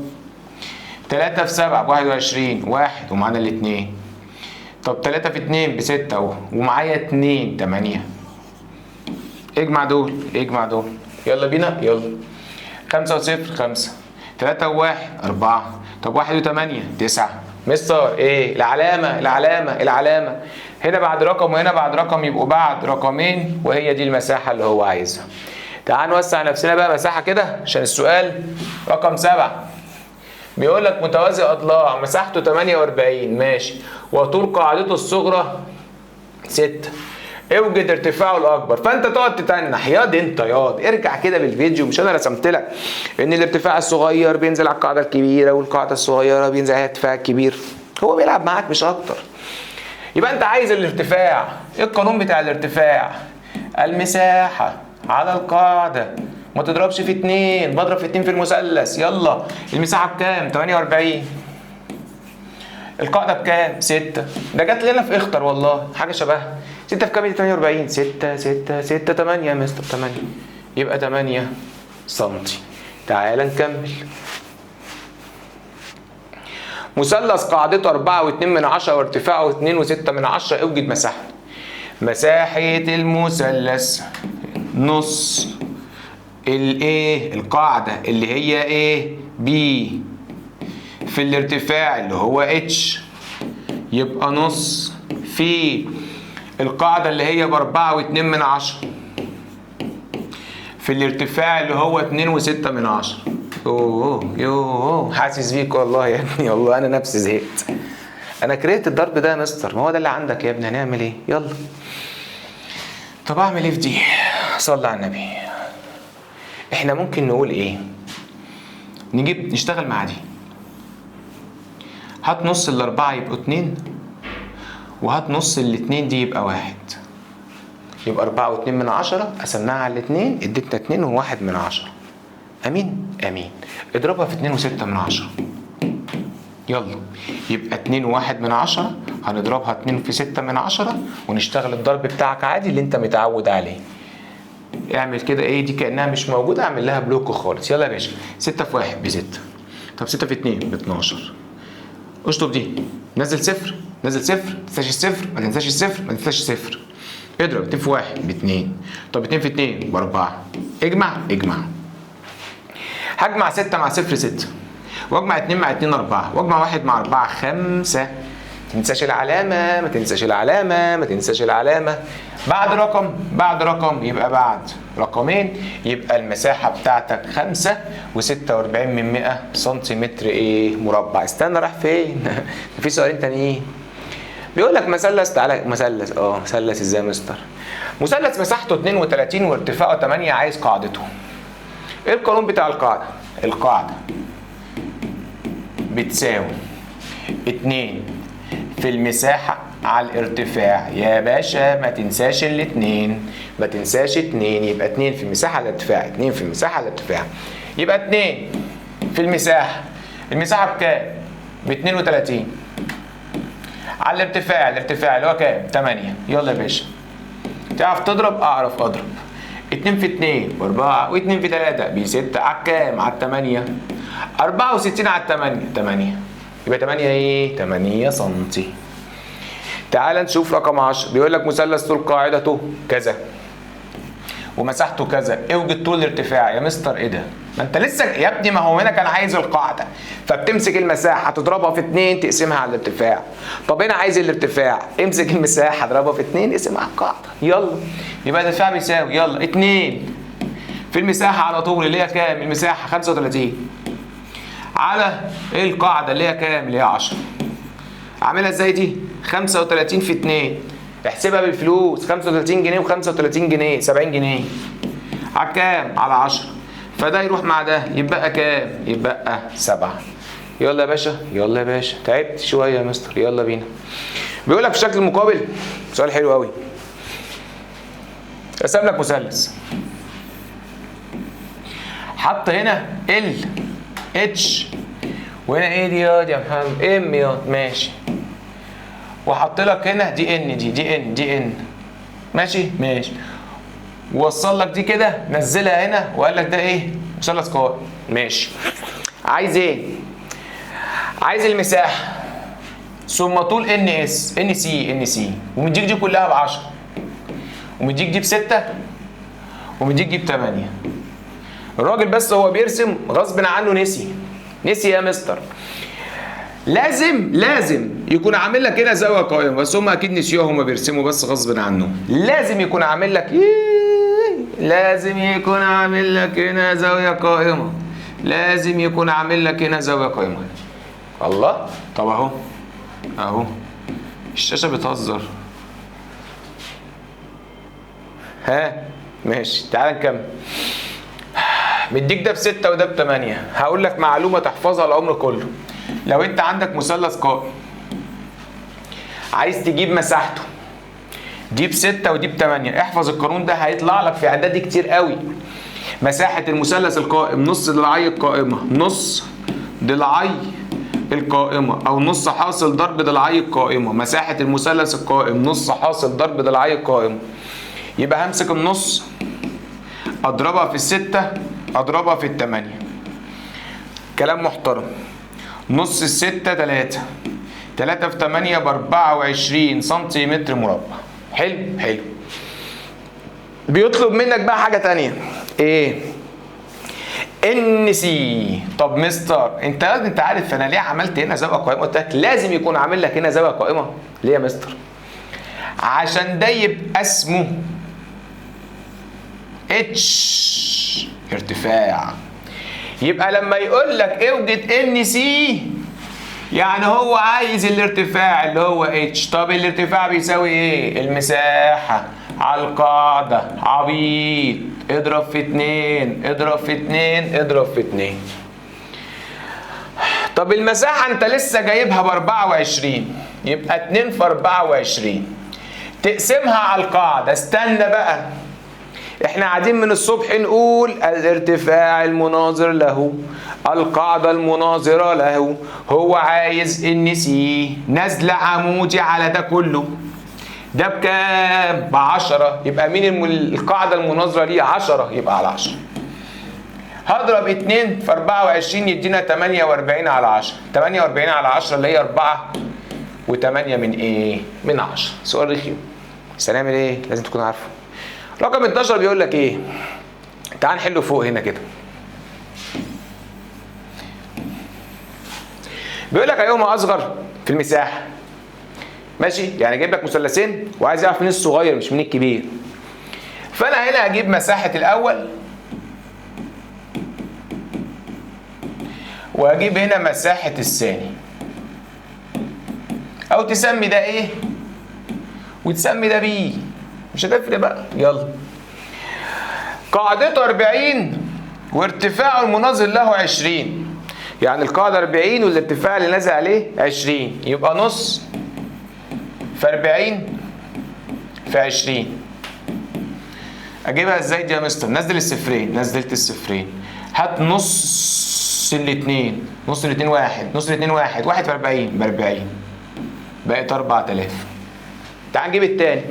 3 في 7 ب21، 1 ومعانا الاتنين. طب 3 في 2 ب6 اهو، ومعايا 2 8. اجمع دول اجمع دول، يلا بينا يلا. 5 و0 5، 3 و1 4. طب 1 و8 9. مستر ايه؟ العلامة هنا بعد رقم وهنا بعد رقم، يبقوا بعد رقمين، وهي دي المساحة اللي هو عايزها. تعال نوسع نفسنا بقى مساحة كده عشان السؤال رقم 7 بيقول لك متوازي أضلاع مساحته 48 ماشي، وطول قاعدته الصغرى 6. اوجد ارتفاعه الأكبر. فأنت تقعد تتنح ياض انت ياض، ارجع كده بالفيديو، مش أنا رسمت لك إن الارتفاع الصغير بينزل على القاعدة الكبيرة والقاعدة الصغيرة بينزل على الارتفاع الكبير؟ هو بيلعب معاك مش أكتر. يبقى أنت عايز الارتفاع. إيه القانون بتاع الارتفاع؟ المساحة على القاعدة ما تضربش في 2، بضرب في 2 في المثلث. يلا المساحة بكام؟ 48. القاعدة بكام؟ 6. ده جات لنا في اختر والله حاجة شبهها. 6 في كام؟ 48. 6 6 6 8 يا مستر 8. يبقى 8 سنتي. تعال نكمل. مثلث قاعدته 4.2 وارتفاعه 2.6، اوجد مساحته. مساحة المثلث نص الايه؟ القاعدة اللي هي ايه؟ بي في الارتفاع اللي هو اتش، يبقى نص في القاعدة اللي هي ب4.2 في الارتفاع اللي هو 2.6. يوه حاسس بيك والله يا ابني، والله انا نفسي زهقت. انا كرهت الضرب ده يا مستر، ما هو ده اللي عندك يا ابني، هنعمل ايه؟ يلا. طب اعمل ايه في دي؟ صلي على النبي. احنا ممكن نقول ايه؟ نجيب نشتغل مع دي. هات نص الاربعة يبقوا 2، وهات نص الاتنين دي يبقى 1. يبقى 4.2 قسمناها على الاتنين اديتنا 2.1. امين؟ امين. اضربها في 2.6. يلا يبقى 2.1 هنضربها 2 في 6 ونشتغل الضرب بتاعك عادي اللي انت متعود عليه. اعمل كده ايه؟ دي كأنها مش موجودة، اعمل لها بلوك خالص. يلا يا باشا. 6 في 1 ب6. طب 6 في 2 ب12. اشطب دي نزل صفر نزل صفر، ما تنساش الصفر ما تنساش الصفر ما تنساش الصفر. اضرب 2 في 1 ب2. طب 2 في 2 ب4. اجمع. هجمع 6 مع 0 6، واجمع 2 مع 2 4، واجمع 1 مع 4 5. ما تنساش العلامة. بعد رقم يبقى بعد رقمين، يبقى المساحة بتاعتك 5.46 سنتيمتر ايه مربع. استنى راح فين؟ في سؤالين تانيين. بيقول لك مثلث. تعالى مثلث. مثلث ازاي يا مستر؟ مثلث مساحته 32 وارتفاعه 8، عايز قاعدته. ايه القانون بتاع القاعدة؟ القاعدة بتساوي 2 في المساحة على الارتفاع. يا باشا ما تنساش الاتنين، ما تنساش 2. يبقى 2 في المساحة على الارتفاع، 2 في المساحة على الارتفاع. يبقى 2 في المساحة. المساحة بكام؟ ب32 على الارتفاع اللي هو كام؟ 8. يلا يا باشا. تعرف تضرب؟ اعرف اضرب. 2 في 2 ب4، و2 في 3 ب6 على الكام؟ على 8. 64 على 8. يبقى 8 ايه؟ 8 سنتي. تعال نشوف رقم 10. بيقول لك مثلث طول قاعدته كذا ومساحته كذا، اوجد طول الارتفاع. يا مستر ايه ده؟ ما انت لسه يا ابني، ما هو هنا كان عايز القاعده، فبتمسك المساحه تضربها في 2 تقسمها على الارتفاع. طب هنا عايز الارتفاع، امسك المساحه اضربها في 2 اقسمها على القاعده. يلا يبقى الارتفاع بيساوي 2 في المساحه على طول اللي هي كام؟ المساحه 35 على ايه القاعده اللي هي كام؟ اللي هي 10. اعملها ازاي دي؟ 35 في 2 احسبها بالفلوس، 35 جنيه و35 جنيه 70 جنيه على كام؟ على 10. فده يروح مع ده يبقى كام؟ يبقى 7. يلا يا باشا، يلا يا باشا، تعبت شويه يا مستر، يلا بينا. بيقول لك في شكل مقابل، سؤال حلو قوي. رسم لك مثلث، حط هنا ال اتش وهنا ايه دي يا محمد؟ ام يا ماشي، وحط لك هنا دي ان، دي ان ماشي ماشي، ووصل لك دي كده، نزلها هنا وقال لك ده ايه؟ مثلث قائم ماشي. عايز ايه؟ عايز المساحه ثم طول ان اس ان سي ومديك دي كلها ب 10 ومديك دي ب 6 ومديك دي ب 8. الراجل بس هو بيرسم غصب عنه نسي يا مستر. لازم يكون عامل لك هنا زاويه قائمه، بس هم اكيد نسيوها، هم بيرسموا بس غصب عنه. لازم يكون عامل لك لازم يكون عامل لك هنا زاويه قائمه، لازم يكون عامل لك هنا زاويه قائمه. الله، طب اهو الشاشه بتهزر. ها ماشي، تعال نكمل. مديك ده ب6 وده ب8. هقول لك معلومه تحفظها العمر كله. لو انت عندك مثلث قائم عايز تجيب مساحته، دي ب6 ودي ب8، احفظ القانون ده هيطلع لك في اعدادي كتير قوي. مساحه المثلث القائم نص ضلعي القائمه، نص ضلعي القائمه، او نص حاصل ضرب ضلعي القائمه. مساحه المثلث القائم نص حاصل ضرب ضلعي القائمه. يبقى همسك النص اضربها في ال6 اضربها في ال8. كلام محترم. نص ال6 3 في 8 ب 24 سنتيمتر مربع. حلو. بيطلب منك بقى حاجه تانية. ايه؟ ان سي. طب مستر انت عارف انا ليه عملت هنا زاويه قائمه؟ قلت لك لازم يكون عامل لك هنا زاويه قائمه. ليه يا مستر؟ عشان ده يبقى اسمه اتش ارتفاع. يبقى لما يقول لك اوجد ان سي يعني هو عايز الارتفاع اللي هو اتش. طب الارتفاع بيساوي ايه؟ المساحه على القاعده. عبيط. اضرب في 2 اضرب في 2 اضرب في 2. طب المساحه انت لسه جايبها ب 24، يبقى 2 في 24 تقسمها على القاعده. استنى بقى، احنا قاعدين من الصبح نقول الارتفاع المناظر له، القاعدة المناظرة له. هو عايز ان سي نازلة عمودي على ده كله. ده بكام؟ ب10. يبقى مين القاعدة المناظرة ليه؟ 10. يبقى على 10. هضرب 2 في 24 يدينا 48 على 10. 48 على 10 اللي هي 4 و8 من ايه؟ من 10. سؤال رخيم بس هنعمل ايه؟ لازم تكون عارفه. رقم 12 بيقول لك ايه؟ تعال نحله فوق هنا كده. بيقول لك ايهما اصغر في المساحه. ماشي؟ يعني جايب لك مثلثين وعايز يعرف مين الصغير مش مين الكبير. فانا هنا هجيب مساحه الاول وهجيب هنا مساحه الثاني، او تسمي ده ايه وتسمي ده بي، مش هتفرق بقى. يلا. قاعدته 40 وارتفاعه المناظر له 20، يعني القاعده 40 والارتفاع اللي نازل عليه 20، يبقى نص في 40 في 20. اجيبها ازاي دي يا مستر؟ نزل الصفرين. نزلت الصفرين. هات نص الاثنين. نص الاثنين واحد. نص الاثنين واحد. واحد في 40 ب 40. بقت 4000. تعال نجيب التاني.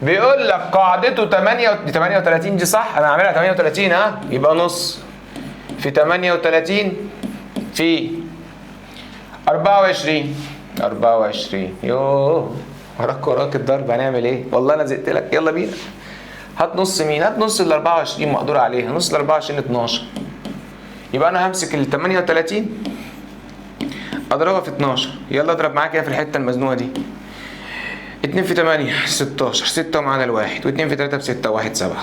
بيقول لك قاعدته 38 دي صح؟ انا عاملها 38 ها؟ يبقى نص في 38 في 24. 24 يوه وراك الضرب. هنعمل ايه؟ والله انا زهقت لك. يلا بينا. هات نص مين؟ هات نص ال 24 مقدور عليها. نص ال 24 12. يبقى انا همسك ال 38 اضربها في 12. يلا اضرب معاك كده في الحته المزنوقه دي. 2 في 8 16. 6 ومعانا الواحد. و2 في 3 ب6 و1 7.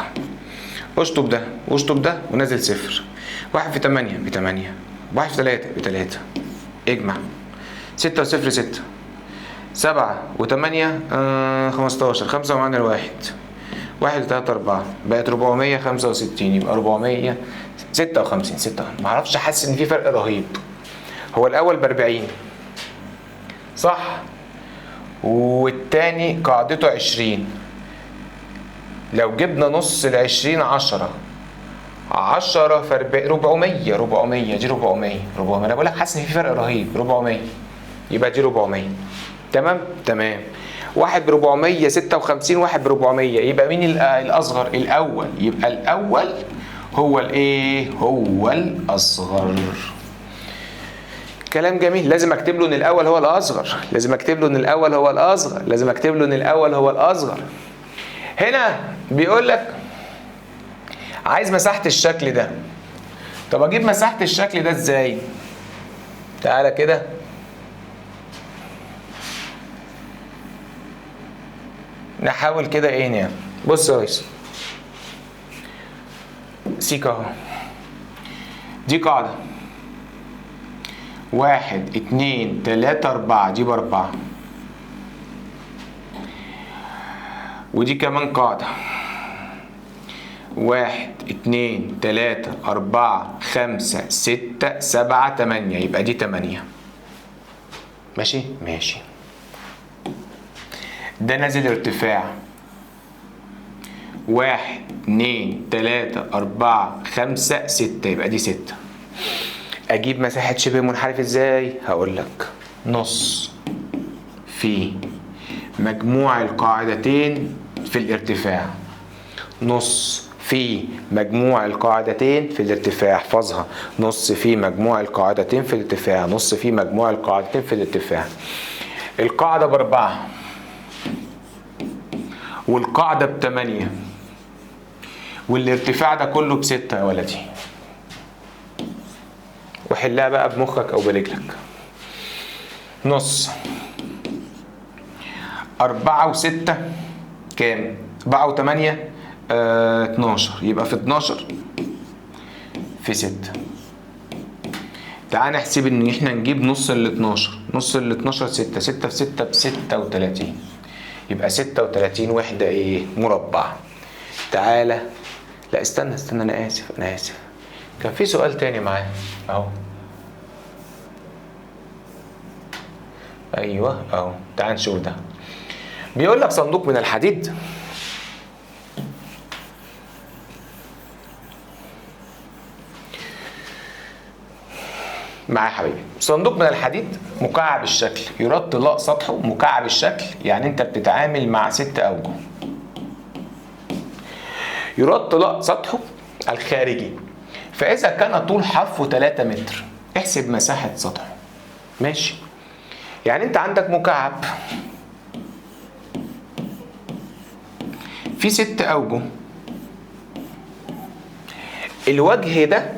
اشطب ده واشطب ده ونزل صفر. 1 في 8 ب 8. 1 في 3 ب 3. اجمع 6 و0 6. 7 و8 15. 5 ومعانا الواحد. 1 و3 4 بقت 465. يبقى 456. 6 معرفش، حاسس ان في فرق رهيب. هو الاول ب40 صح، والتاني قاعدته 20. لو جبنا نص ال20 10 10 في 400. 400 دي 400. انا بقول لك حاسس ان في فرق رهيب. 400 يبقى دي 400. تمام. واحد ب 456 واحد ب 400. يبقى مين الاصغر؟ الاول. يبقى الاول هو الايه؟ هو الاصغر. كلام جميل. لازم اكتب له ان الاول هو الاصغر. هنا بيقول لك عايز مساحة الشكل ده. طب اجيب مساحة الشكل ده ازاي؟ تعالى كده. نحاول كده ايه يعني. بص يا ريس، سيكا اهو. دي قاعدة 1 2 3 4. دي ب4. ودي كمان قاعدة 1 2 3 4 5 6 7 8. يبقى دي 8. ماشي. ده نازل ارتفاع 1 2 3 4 5 6. يبقى دي 6. اجيب مساحة شبه منحرف ازاي؟ هقول لك نص في مجموع القاعدتين في الارتفاع. نص في مجموع القاعدتين في الارتفاع. احفظها. نص في مجموع القاعدتين في الارتفاع. القاعدة ب4 والقاعدة ب8 والارتفاع ده كله ب6 يا ولدي. وحلها بقى بمخك او برجلك. نص 4 و6 كام؟ 4 و8 12. يبقى في 12 في 6. تعال نحسب ان احنا نجيب نص ال 12. نص ال 12 6. 6 في 6 ب 36. يبقى 36 وحدة ايه؟ مربع. تعالى. لا استنى انا اسف. كان في سؤال تاني معاه اهو. ايوه اهو. تعال نشوف ده. بيقول لك صندوق من الحديد معاه حبيبي. صندوق من الحديد مكعب الشكل يراد طلاء سطحه مكعب الشكل. يعني انت بتتعامل مع 6 اوجه. يراد طلاء سطحه الخارجي، فاذا كان طول حرفه 3 متر احسب مساحة سطحه. ماشي. يعني انت عندك مكعب في 6 اوجه. الوجه ده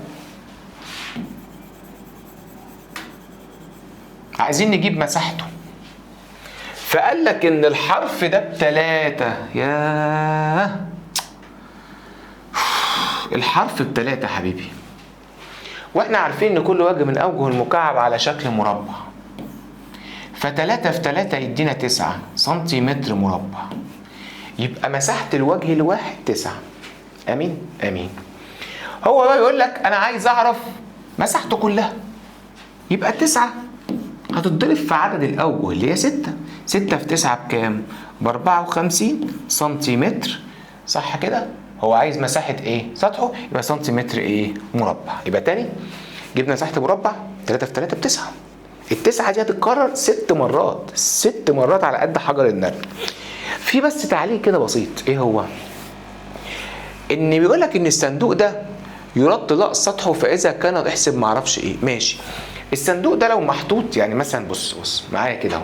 عايزين نجيب مساحته، فقال لك ان الحرف ده ب3. ياه، الحرف ب3 حبيبي. واحنا عارفين ان كل وجه من اوجه المكعب على شكل مربع، ف3 في 3 يدينا 9 سنتيمتر مربع. يبقى مساحة الوجه الواحد 9. امين. هو بقى يقول لك انا عايز اعرف مساحته كلها. يبقى 9 هتتضرب في عدد الاوجه اللي هي 6. 6 في 9 بكام؟ ب54 سنتيمتر. صح كده؟ هو عايز مساحة ايه؟ سطحه. يبقى سنتيمتر ايه؟ مربع. يبقى تاني جبنا مساحة مربع 3 في 3 ب9. ال9 دي هتتكرر 6 مرات. 6 مرات على قد حجر النرد. في بس تعليق كده بسيط. ايه هو؟ ان بيقول لك ان الصندوق ده يراد طلاء سطحه فاذا كان احسب معرفش ايه. ماشي. الصندوق ده لو محطوط يعني مثلا بص معايا كده اهو.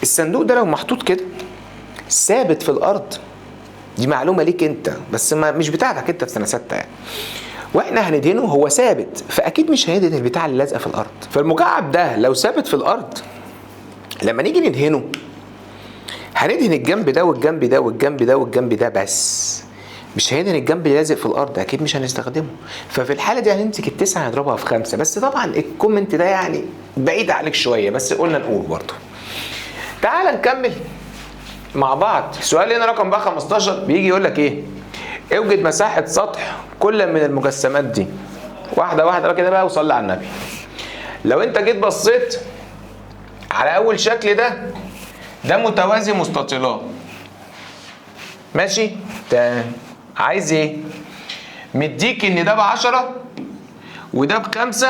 الصندوق ده لو محطوط كده ثابت في الارض، دي معلومه ليك انت بس ما مش بتاعتك انت في سنه 6 يعني. واحنا هندهنه هو ثابت، فاكيد مش هندهن البتاع اللي لازقه في الارض. فالمكعب ده لو ثابت في الارض لما نيجي ندهنه هندهن الجنب ده والجنب ده والجنب ده والجنب ده بس، مش هندهن الجنب اللي لازق في الارض، اكيد مش هنستخدمه. ففي الحاله دي هنمسك ال9 هنضربها في 5. بس طبعا الكومنت ده يعني بعيد عليك شويه، بس قلنا نقول برضه تعال نكمل مع بعض. السؤال هنا رقم بقى 15 بيجي يقول لك ايه؟ اوجد مساحة سطح كل من المجسمات دي. واحدة واحدة بقى كده بقى وصلي على النبي. لو انت جيت بصيت على اول شكل ده متوازي مستطيلات. ماشي؟ تمام. عايز ايه؟ مديك ان ده ب10 وده ب5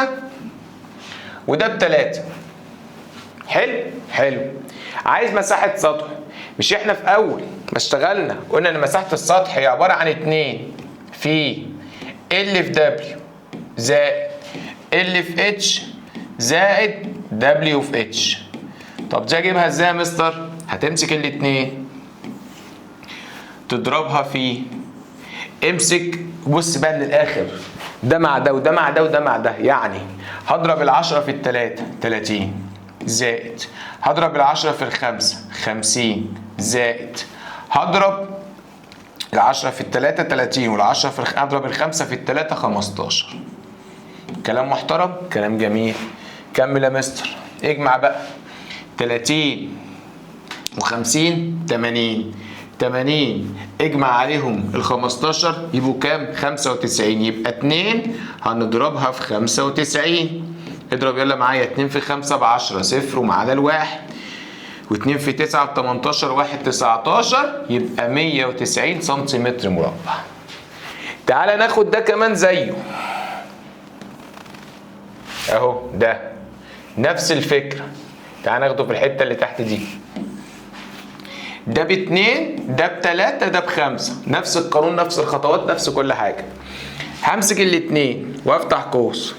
وده ب3. حلو؟ حلو. عايز مساحة سطح. مش احنا في اول ما اشتغلنا قلنا ان مساحة السطح هي عبارة عن 2 في ال في دبليو زائد ال في اتش زائد دبليو في اتش. طب دي اجيبها ازاي يا مستر؟ هتمسك الاتنين تضربها في، امسك بص بقى من الاخر، ده مع ده وده مع ده وده مع ده، يعني هضرب ال10 في التلاتة 30 زائد هضرب ال10 في ال5 50 زائد هضرب ال10 في التلاتة 30 وال10 في هضرب ال5 في التلاتة 15. كلام محترم؟ كلام جميل. كمل يا مستر. اجمع بقى 30 و50 80 اجمع عليهم ال15 يبقوا كام؟ 95. يبقى 2 هنضربها في 95. اضرب يلا معايا. 2 في 5 ب10 صفر ومعانا الواحد، و2 في 9 ب18 واحد 19 يبقى 190 سنتيمتر مربع. تعالى ناخد ده كمان زيه اهو، ده نفس الفكرة. تعال ناخده في الحتة اللي تحت دي. ده ب2 ده ب3 ده ب5، نفس القانون نفس الخطوات نفس كل حاجة. همسك الاتنين وافتح قوس،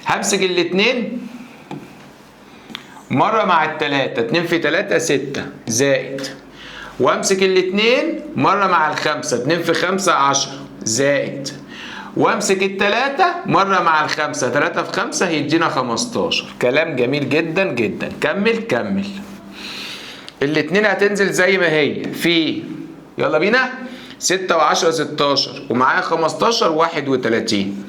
همسك الاتنين مرة مع التلاتة 2 في 3 6 زائد، وامسك الاتنين مرة مع ال5 2 في 5 10 زائد، وامسك التلاتة مرة مع ال5 3 في 5 هيدينا 15. كلام جميل جدا جدا. كمل. الاتنين هتنزل زي ما هي في، يلا بينا، 6 و10 16 ومعايا 15 31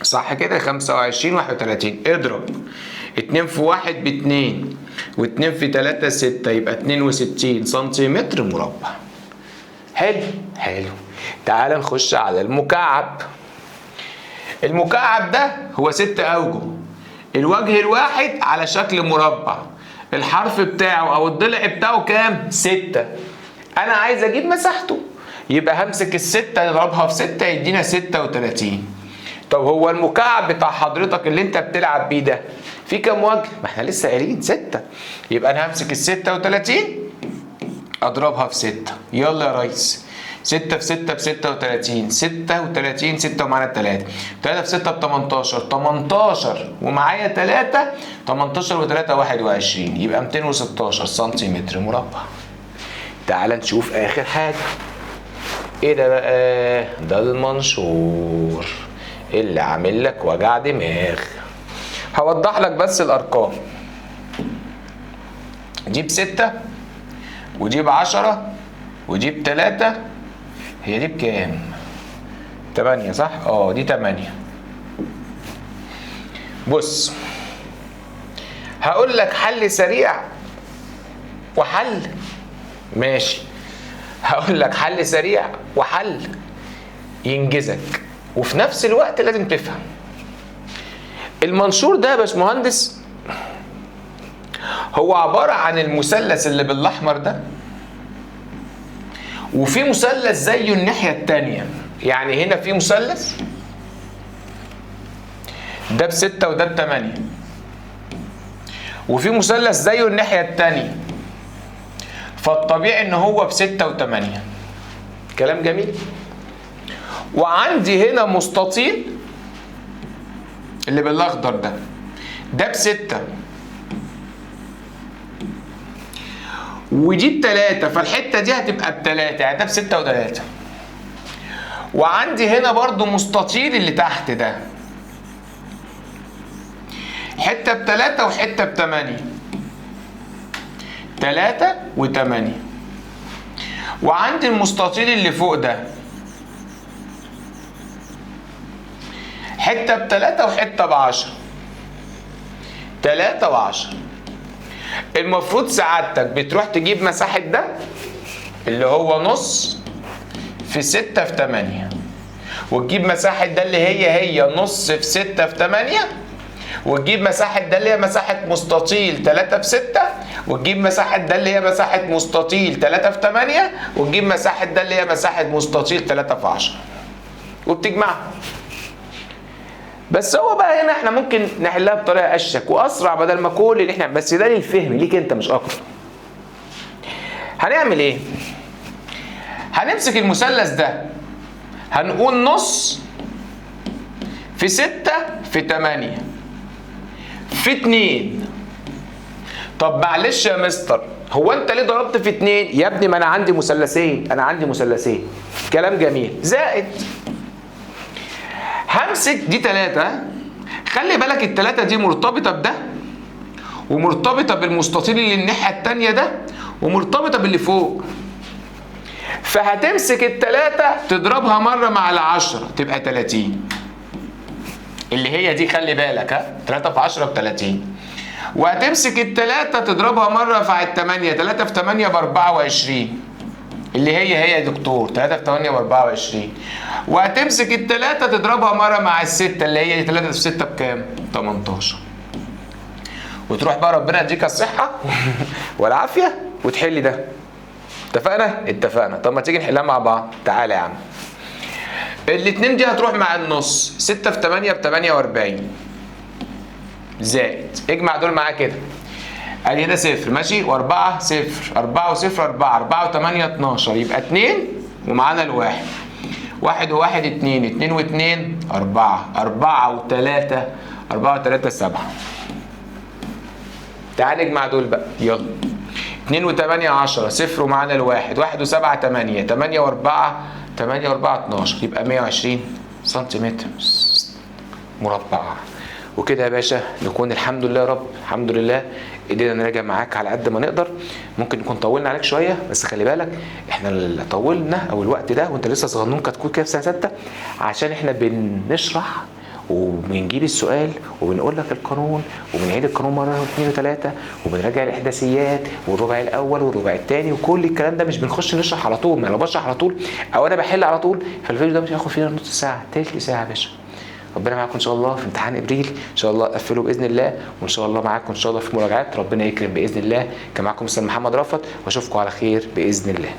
صح كده؟ 25 31. اضرب 2 في 1 ب2 و2 في 3 6 يبقى 62 سنتيمتر مربع. حلو. تعال نخش على المكعب. المكعب ده هو 6 اوجه. الوجه الواحد على شكل مربع، الحرف بتاعه او الضلع بتاعه كام؟ 6. انا عايز اجيب مساحته، يبقى همسك ال6 اضربها في 6 يدينا 36. طب هو المكعب بتاع حضرتك اللي انت بتلعب بيه ده في كام وجه؟ ما احنا لسه قايلين 6. يبقى انا همسك ال36 اضربها في 6. يلا يا ريس. 6 في 6 ب 36 36 6 ومعانا 3 3 في 6 ب 18 ومعايا 3 18 و3 21 يبقى 216 سنتيمتر مربع. تعال نشوف اخر حاجه. ايه ده بقى؟ ده المنشور اللي عامل لك وجع دماغ. هوضح لك بس الارقام. دي ب6 ودي ب10 ودي ب3. هي دي بكام؟ 8 صح؟ دي 8. بص هقول لك حل سريع وحل ماشي. هقول لك حل سريع وحل ينجزك وفي نفس الوقت لازم تفهم. المنشور ده يا باشمهندس هو عبارة عن المثلث اللي بالاحمر ده، وفي مثلث زيه الناحية التانية. يعني هنا في مثلث ده ب6 وده ب8، وفي مثلث زيه الناحية التانية، فالطبيعي ان هو ب6 و8. كلام جميل. وعندي هنا مستطيل اللي بالاخضر ده ب6 ودي ب3، فالحته دي هتبقى ب3 يعني ده ب6 و3. وعندي هنا برضو مستطيل اللي تحت ده حته ب3 وحته ب8 3 و8. وعندي المستطيل اللي فوق ده حته ب3 وحته ب10 3 و10. المفروض سعادتك بتروح تجيب مساحة ده اللي هو نص في 6 في 8، وتجيب مساحة ده اللي هي نص في 6 في 8، وتجيب مساحة ده اللي هي مساحة مستطيل 3 في 6، وتجيب مساحة ده اللي هي مساحة مستطيل 3 في 8، وتجيب مساحة ده اللي هي مساحة مستطيل 3 في 10 وبتجمعها. بس هو بقى هنا احنا ممكن نحلها بطريقة أشك وأسرع بدل ما كل اللي احنا، بس ده للفهم ليك انت مش أكتر. هنعمل ايه؟ هنمسك المثلث ده هنقول نص في 6 في 8 في 2. طب معلش يا مستر، هو انت ليه ضربت في 2 يا ابني؟ ما انا عندي مثلثين، انا عندي مثلثين. كلام جميل. زائد همسك دي 3. خلي بالك التلاتة دي مرتبطة بده، ومرتبطة بالمستطيل اللي الناحية التانية ده، ومرتبطة باللي فوق. فهتمسك التلاتة تضربها مرة مع العشرة تبقى 30 اللي هي دي. خلي بالك، ها، 3 في 10 ب 30. وهتمسك التلاتة تضربها مرة مع التمانية، 3 في 8 ب 24 اللي هي يا دكتور 3 في 8 ب 24. وهتمسك التلاتة تضربها مرة مع الستة اللي هي 3 في 6 بكام؟ 18. وتروح بقى ربنا يديك الصحة والعافية وتحل ده. اتفقنا؟ اتفقنا. طب ما تيجي نحلها مع بعض. تعالى يا عم. الاتنين دي هتروح مع النص، 6 في 8 ب 48 زائد، اجمع دول معاه كده. ادي هنا صفر ماشي، و4 صفر، 4 و0 4، 4 و8 12، يبقى 2 ومعانا الواحد. 1 و1 2، 2 و2 4، 4 و3 4 و3 7. تعال نجمع دول بقى يلا. 2 و8 10، صفر ومعانا الواحد، 1 و7 8، 8 و4 8 و4 12، يبقى 120 سنتيمتر مربع. وكده يا باشا نكون الحمد لله يا رب، الحمد لله قدرنا نراجع معاك على قد ما نقدر. ممكن نكون طولنا عليك شويه، بس خلي بالك احنا اللي طولنا او الوقت ده وانت لسه صغنون كتكوت كده في سنه 6، عشان احنا بنشرح وبنجيب السؤال وبنقول لك القانون وبنعيد القانون مره واثنين وثلاثه وبنراجع الاحداثيات والربع الاول والربع الثاني وكل الكلام ده. مش بنخش نشرح على طول، ما لو بشرح على طول او انا بحل على طول فالفيديو ده مش هياخد فينا نص ساعه، تلت ساعه يا باشا. ربنا معاكم ان شاء الله في امتحان ابريل، ان شاء الله قفلوا باذن الله، وان شاء الله معاكم ان شاء الله في مراجعات. ربنا يكرم باذن الله. كان معاكم مستر محمد رأفت، واشوفكم على خير باذن الله.